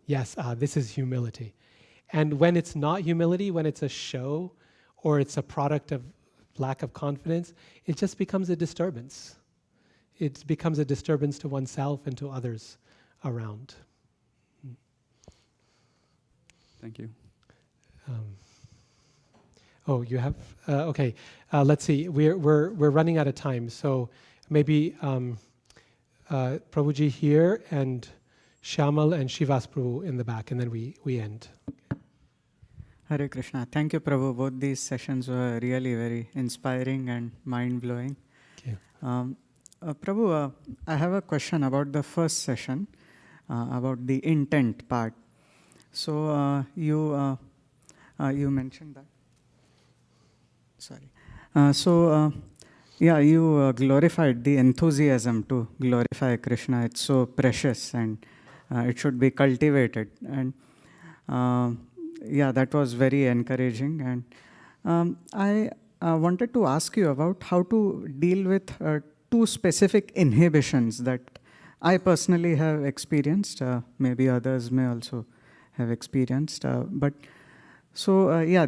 Yes, this is humility. And when it's not humility, when it's a show or it's a product of lack of confidence, it just becomes a disturbance. It becomes a disturbance to oneself and to others around. Thank you. Oh, you have? Okay, let's see. We're running out of time, so maybe Prabhuji here and Shyamal and Shivas Prabhu in the back, and then we end. Hare Krishna. Thank you, Prabhu. Both these sessions were really very inspiring and mind-blowing. Thank you. Prabhu, I have a question about the first session, about the intent part. So you mentioned that. Sorry. You glorified the enthusiasm to glorify Krishna. It's so precious and it should be cultivated. And that was very encouraging. And I wanted to ask you about how to deal with two specific inhibitions that I personally have experienced. Maybe others may also have experienced.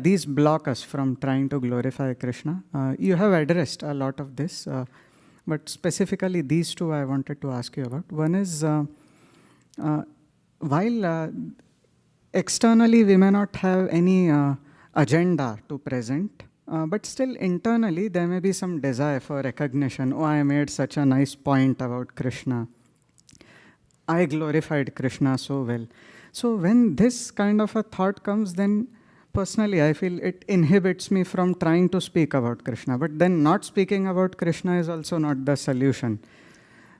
These block us from trying to glorify Krishna. You have addressed a lot of this, but specifically these two I wanted to ask you about. One is, while externally we may not have any agenda to present, but still internally there may be some desire for recognition. Oh, I made such a nice point about Krishna. I glorified Krishna so well. So when this kind of a thought comes, then personally I feel it inhibits me from trying to speak about Krishna. But then not speaking about Krishna is also not the solution.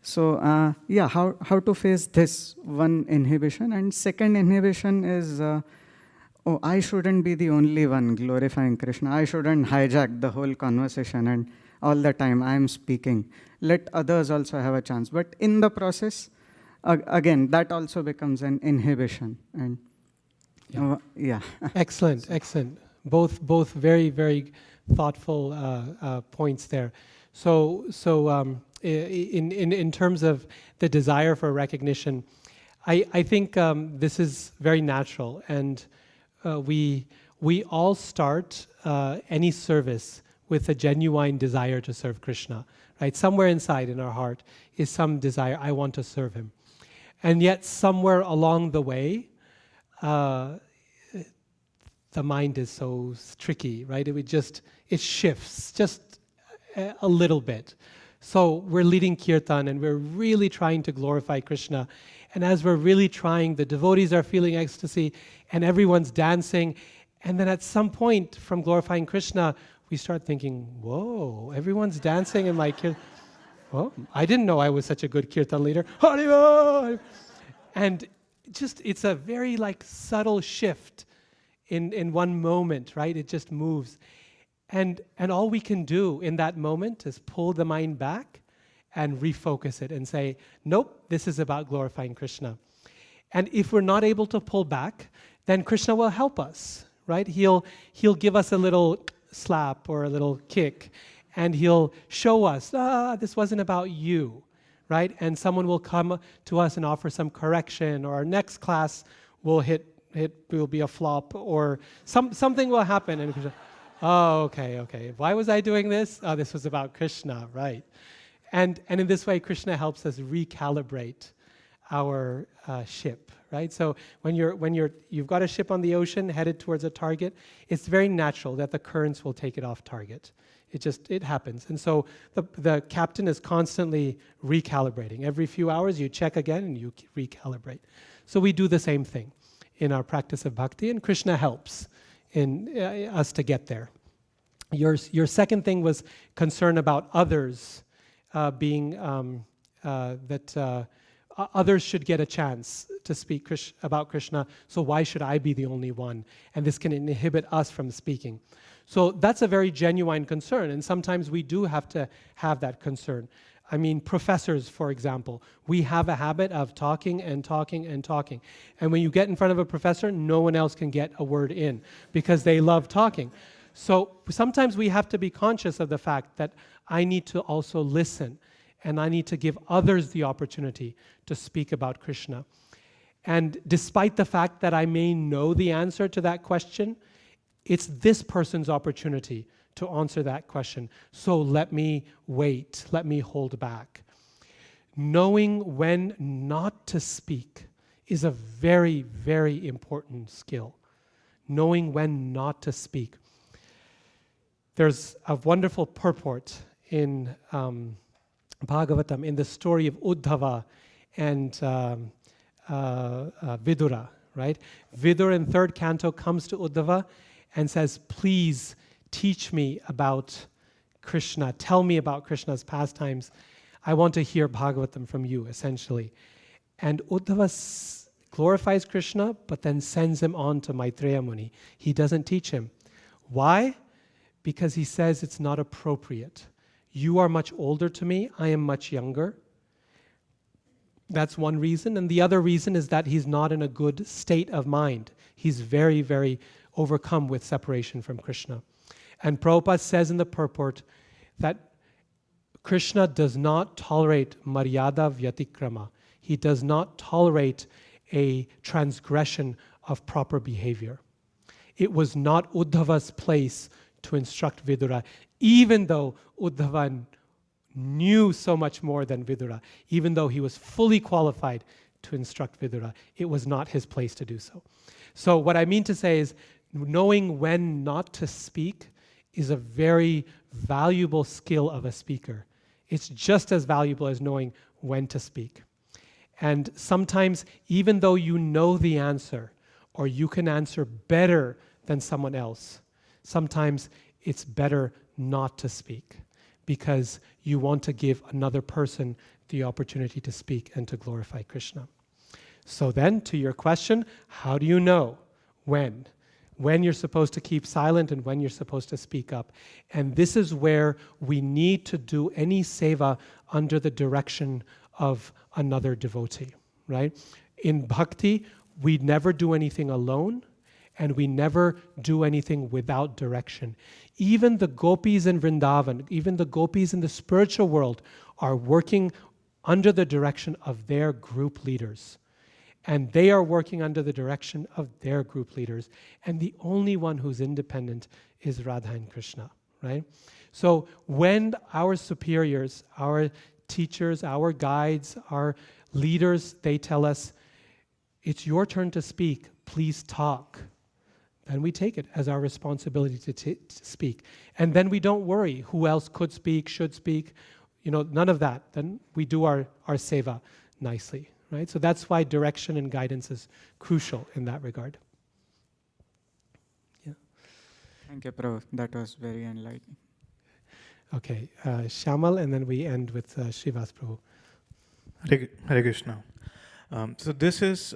So how to face this one inhibition? And second inhibition is, I shouldn't be the only one glorifying Krishna. I shouldn't hijack the whole conversation and all the time I am speaking. Let others also have a chance. But in the process, again, that also becomes an inhibition. And Excellent. Both very, very thoughtful points there. So in terms of the desire for recognition, I think this is very natural, and we all start any service with a genuine desire to serve Krishna, right? Somewhere inside in our heart is some desire, I want to serve him. And yet somewhere along the way, the mind is so tricky, right? It shifts just a little bit. So we're leading kirtan and we're really trying to glorify Krishna. And as we're really trying, the devotees are feeling ecstasy and everyone's dancing. And then at some point from glorifying Krishna, we start thinking, whoa, everyone's dancing in my kirtan. Well, I didn't know I was such a good kirtan leader. Haribo! And it's a very subtle shift in one moment, right? It just moves. And all we can do in that moment is pull the mind back and refocus it and say, nope, this is about glorifying Krishna. And if we're not able to pull back, then Krishna will help us, right? He'll give us a little slap or a little kick, and he'll show us, this wasn't about you, right? And someone will come to us and offer some correction, or our next class will will be a flop, or something will happen, and Krishna, okay. Why was I doing this? Oh, this was about Krishna, right? And in this way, Krishna helps us recalibrate our ship, right? So when you've got a ship on the ocean headed towards a target, it's very natural that the currents will take it off target. It happens. And so the captain is constantly recalibrating. Every few hours you check again and you recalibrate. So we do the same thing in our practice of bhakti, and Krishna helps in us to get there. Your second thing was concern about others being others should get a chance to speak about Krishna, so why should I be the only one? And this can inhibit us from speaking. So that's a very genuine concern, and sometimes we do have to have that concern. I mean, professors, for example, we have a habit of talking and talking and talking. And when you get in front of a professor, no one else can get a word in because they love talking. So sometimes we have to be conscious of the fact that I need to also listen, and I need to give others the opportunity to speak about Krishna. And despite the fact that I may know the answer to that question, it's this person's opportunity to answer that question. So let me wait, let me hold back. Knowing when not to speak is a very, very important skill. Knowing when not to speak. There's a wonderful purport in Bhagavatam, in the story of Uddhava and Vidura, right? Vidura in 3rd canto comes to Uddhava and says, please teach me about Krishna. Tell me about Krishna's pastimes. I want to hear Bhagavatam from you, essentially. And Uddhava glorifies Krishna, but then sends him on to Maitreya Muni. He doesn't teach him. Why? Because he says it's not appropriate. You are much older to me, I am much younger. That's one reason. And the other reason is that he's not in a good state of mind. He's very, very overcome with separation from Krishna. And Prabhupada says in the purport that Krishna does not tolerate maryada vyatikrama. He does not tolerate a transgression of proper behavior. It was not Uddhava's place to instruct Vidura, even though Uddhava knew so much more than Vidura, even though he was fully qualified to instruct Vidura. It was not his place to do so. So what I mean to say is, knowing when not to speak is a very valuable skill of a speaker. It's just as valuable as knowing when to speak. And sometimes, even though you know the answer, or you can answer better than someone else, sometimes it's better not to speak because you want to give another person the opportunity to speak and to glorify Krishna. So then, to your question, how do you know when? When you're supposed to keep silent and when you're supposed to speak up. And this is where we need to do any seva under the direction of another devotee, right? In bhakti, we never do anything alone, and we never do anything without direction. Even the gopis in Vrindavan, even the gopis in the spiritual world are working under the direction of their group leaders. And they are working under the direction of their group leaders. And the only one who's independent is Radha and Krishna, right? So when our superiors, our teachers, our guides, our leaders, they tell us, it's your turn to speak, please talk, then we take it as our responsibility to speak. And then we don't worry who else could speak, should speak, none of that. Then we do our seva nicely, right? So that's why direction and guidance is crucial in that regard. Yeah. Thank you, Prabhu. That was very enlightening. Okay, Shyamal, and then we end with Srivas Prabhu. Hare Krishna. So this is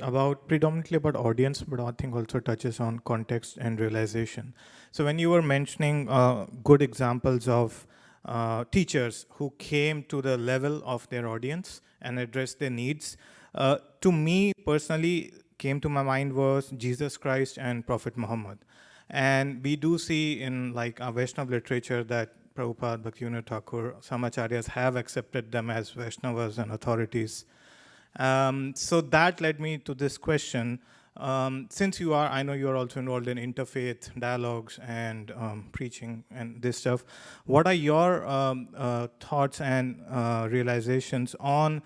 predominantly about audience, but I think also touches on context and realization. So when you were mentioning good examples of teachers who came to the level of their audience and addressed their needs, to me personally came to my mind was Jesus Christ and Prophet Muhammad. And we do see in our Vaishnava literature that Prabhupada, Bhaktivinoda Thakur, some acharyas have accepted them as Vaishnavas and authorities. So that led me to this question. Since I know you are also involved in interfaith dialogues and preaching and this stuff, what are your thoughts and realizations on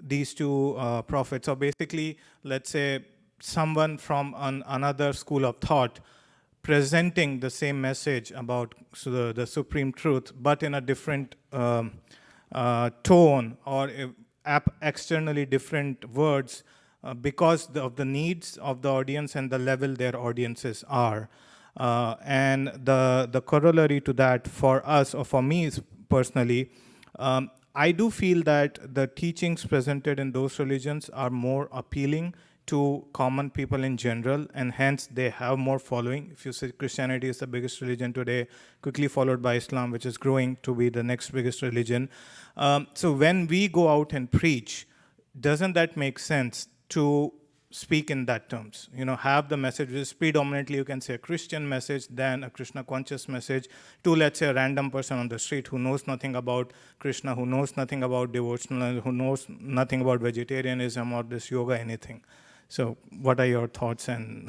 these two prophets? Or basically, let's say someone from another school of thought presenting the same message about the supreme truth, but in a different tone or externally different words because of the needs of the audience and the level their audiences are. And the corollary to that for us, or for me personally, I do feel that the teachings presented in those religions are more appealing to common people in general, and hence they have more following. If you say Christianity is the biggest religion today, quickly followed by Islam, which is growing to be the next biggest religion. So when we go out and preach, doesn't that make sense to speak in that terms? Have the message, which is predominantly, you can say, a Christian message than a Krishna conscious message to, let's say, a random person on the street who knows nothing about Krishna, who knows nothing about devotional, who knows nothing about vegetarianism or this yoga, anything. So what are your thoughts and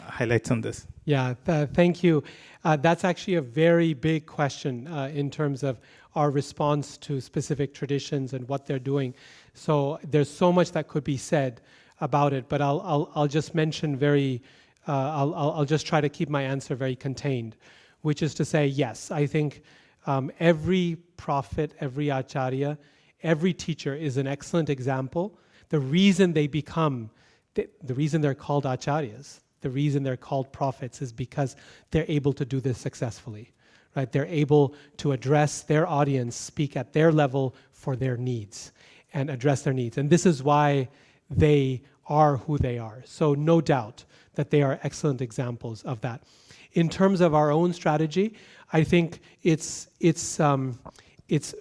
highlights on this? Yeah, thank you. That's actually a very big question in terms of our response to specific traditions and what they're doing. So there's so much that could be said about it, but I'll just mention I'll just try to keep my answer very contained, which is to say, yes, I think every prophet, every acharya, every teacher is an excellent example. The reason they become the reason they're called acharyas, the reason they're called prophets is because they're able to do this successfully, right? They're able to address their audience, speak at their level for their needs, and address their needs. And this is why they are who they are. So no doubt that they are excellent examples of that. In terms of our own strategy, I think it's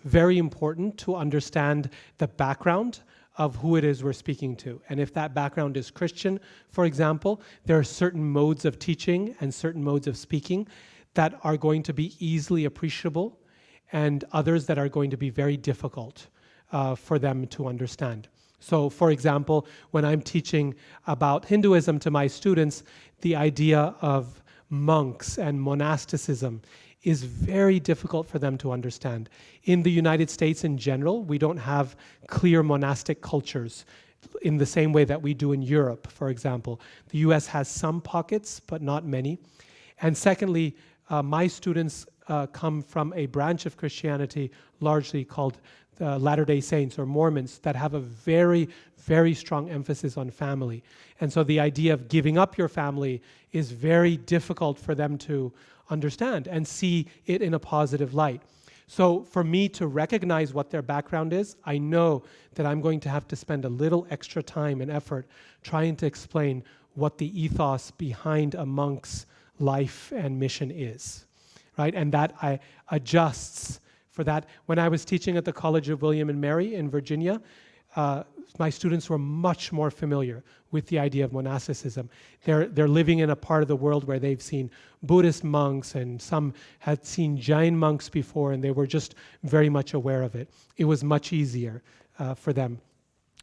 very important to understand the background of who it is we're speaking to. And if that background is Christian, for example, there are certain modes of teaching and certain modes of speaking that are going to be easily appreciable and others that are going to be very difficult for them to understand. So, for example, when I'm teaching about Hinduism to my students, the idea of monks and monasticism is very difficult for them to understand. In the United States in general, we don't have clear monastic cultures in the same way that we do in Europe, for example. The US has some pockets, but not many. And secondly, my students come from a branch of Christianity largely called Latter-day Saints or Mormons that have a very, very strong emphasis on family. And so the idea of giving up your family is very difficult for them to understand and see it in a positive light. So for me to recognize what their background is, I know that I'm going to have to spend a little extra time and effort trying to explain what the ethos behind a monk's life and mission is, right? And that adjusts for that. When I was teaching at the College of William and Mary in Virginia, my students were much more familiar with the idea of monasticism. They're living in a part of the world where they've seen Buddhist monks, and some had seen Jain monks before, and they were just very much aware of it. It was much easier for them.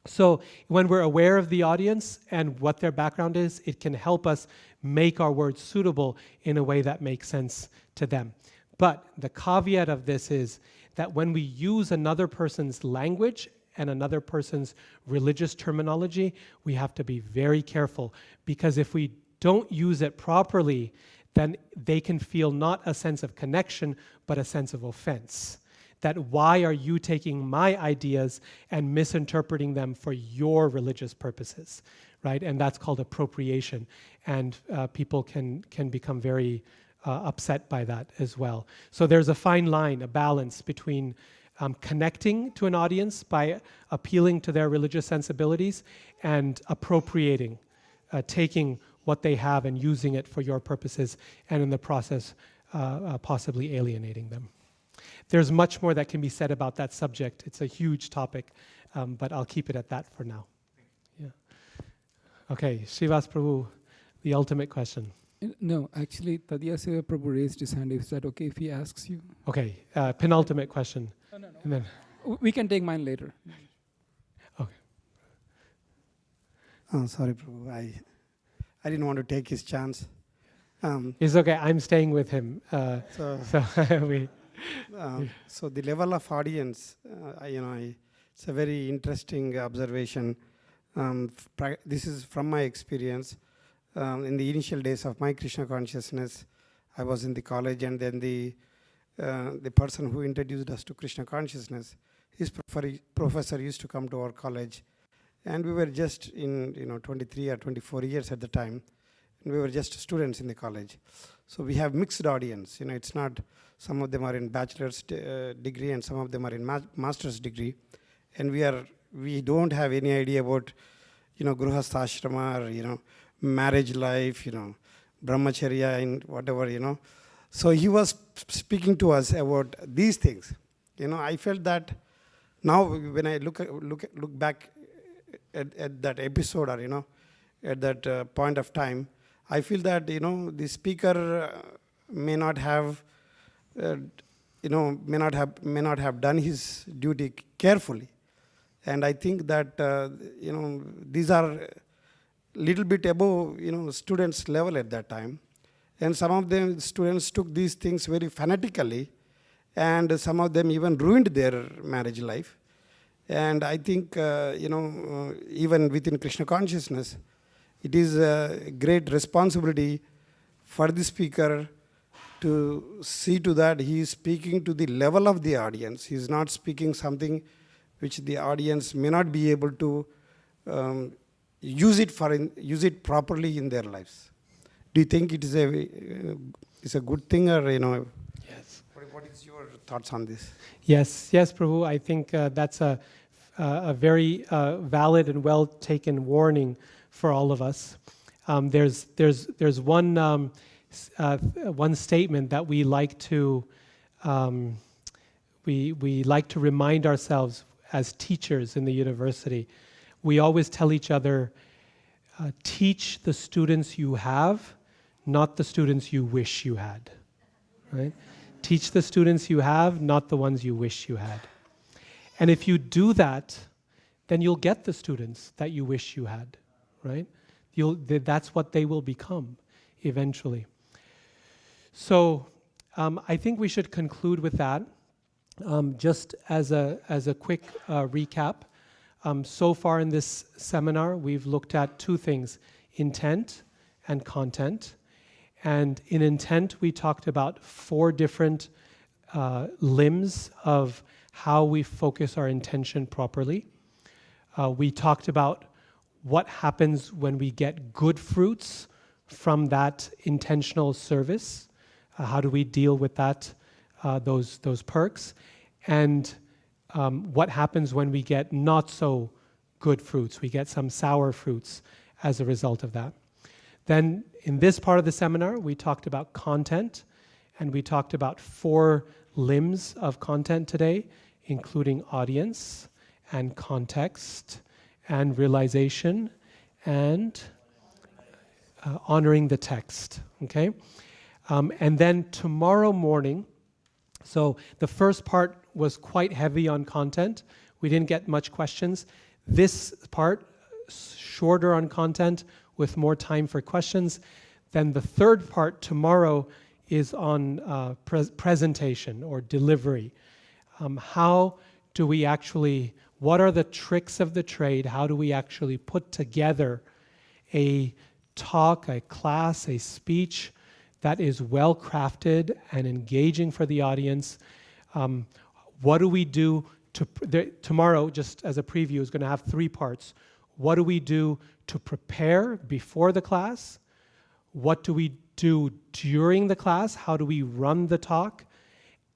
So when we're aware of the audience and what their background is, it can help us make our words suitable in a way that makes sense to them. But the caveat of this is that when we use another person's language and another person's religious terminology, we have to be very careful, because if we don't use it properly, then they can feel not a sense of connection, but a sense of offense. That why are you taking my ideas and misinterpreting them for your religious purposes, right? And that's called appropriation. And people can become very upset by that as well. So there's a fine line, a balance between connecting to an audience by appealing to their religious sensibilities and appropriating, taking what they have and using it for your purposes, and in the process possibly alienating them. There's much more that can be said about that subject. It's a huge topic, but I'll keep it at that for now. Yeah. Okay, Srivas Prabhu, the ultimate question. No, actually, Tadiyaseva Prabhu raised his hand. Is that okay if he asks you? Okay, penultimate question. No. And then We can take mine later. okay. Oh, sorry, Prabhu. I didn't want to take his chance. It's okay. I'm staying with him. So the level of audience, it's a very interesting observation. This is from my experience. In the initial days of my Krishna consciousness, I was in the college, and then the person who introduced us to Krishna consciousness, his professor used to come to our college, and we were just in 23 or 24 years at the time, and we were just students in the college. So we have mixed audience. It's not, some of them are in bachelor's degree and some of them are in master's degree, and we don't have any idea about grihastha or marriage life, brahmacharya and whatever, So he was speaking to us about these things. I felt that now when I look back at that episode, or at that point of time, I feel that the speaker may not have done his duty carefully, and I think that these are little bit above students' level at that time, and some of them students took these things very fanatically, and some of them even ruined their marriage life. And I think even within Krishna consciousness, it is a great responsibility for the speaker to see to that he is speaking to the level of the audience. He is not speaking something which the audience may not be able to use it properly in their lives. Do you think it is a good thing, or Yes. What is your thoughts on this? Yes, Prabhu. I think that's a very valid and well taken warning for all of us. There's one statement that we like to we like to remind ourselves as teachers in the university. We always tell each other, teach the students you have, not the students you wish you had. Right? Teach the students you have, not the ones you wish you had. And if you do that, then you'll get the students that you wish you had, right? That's what they will become eventually. So I think we should conclude with that. Just as a quick recap, so far in this seminar, we've looked at two things, intent and content. And in intent, we talked about 4 different limbs of how we focus our intention properly. We talked about what happens when we get good fruits from that intentional service. How do we deal with that, those perks? And what happens when we get not so good fruits? We get some sour fruits as a result of that. Then in this part of the seminar, we talked about content, and we talked about 4 limbs of content today, including audience and context and realization and honoring the text, okay? And then tomorrow morning, so the first part was quite heavy on content. We didn't get much questions. This part, shorter on content with more time for questions. Then the third part tomorrow is on presentation or delivery. How do we actually, what are the tricks of the trade? How do we actually put together a talk, a class, a speech that is well crafted and engaging for the audience? What do we do tomorrow, just as a preview, is going to have 3 parts. What do we do to prepare before the class? What do we do during the class? How do we run the talk?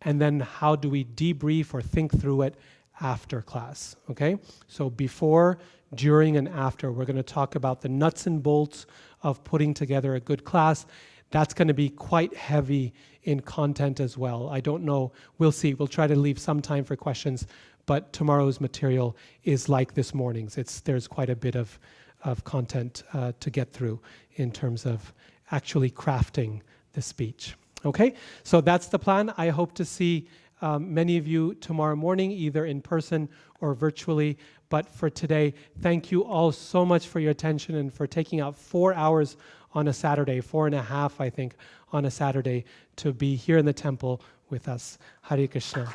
And then how do we debrief or think through it after class, okay? So before, during, and after, we're going to talk about the nuts and bolts of putting together a good class. That's going to be quite heavy in content as well. I don't know. We'll see. We'll try to leave some time for questions, but tomorrow's material is like this morning's. There's quite a bit of content to get through in terms of actually crafting the speech. Okay? So that's the plan. I hope to see many of you tomorrow morning, either in person or virtually. But for today, thank you all so much for your attention and for taking out 4 hours on a Saturday, 4.5, I think, on a Saturday to be here in the temple with us. Hare Krishna.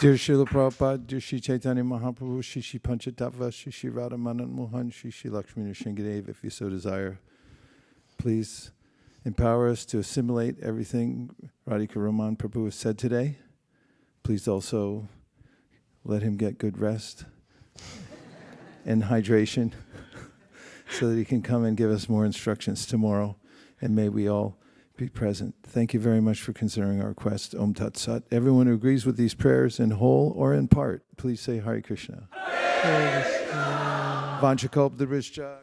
Dear Srila Prabhupada, dear Shri Chaitanya Mahaprabhu, Shri Shri Panchatattva, Shri Shri Radhaman Mohan, Shri Shri Lakshmi Nrsimhadev, if you so desire, please empower us to assimilate everything Radhika Raman Prabhu has said today. Please also let him get good rest and hydration so that he can come and give us more instructions tomorrow. And may we all be present. Thank you very much for considering our request. Om Tat Sat. Everyone who agrees with these prayers in whole or in part, please say Hare Krishna. Hare Krishna. Vanchakalp Drishcha.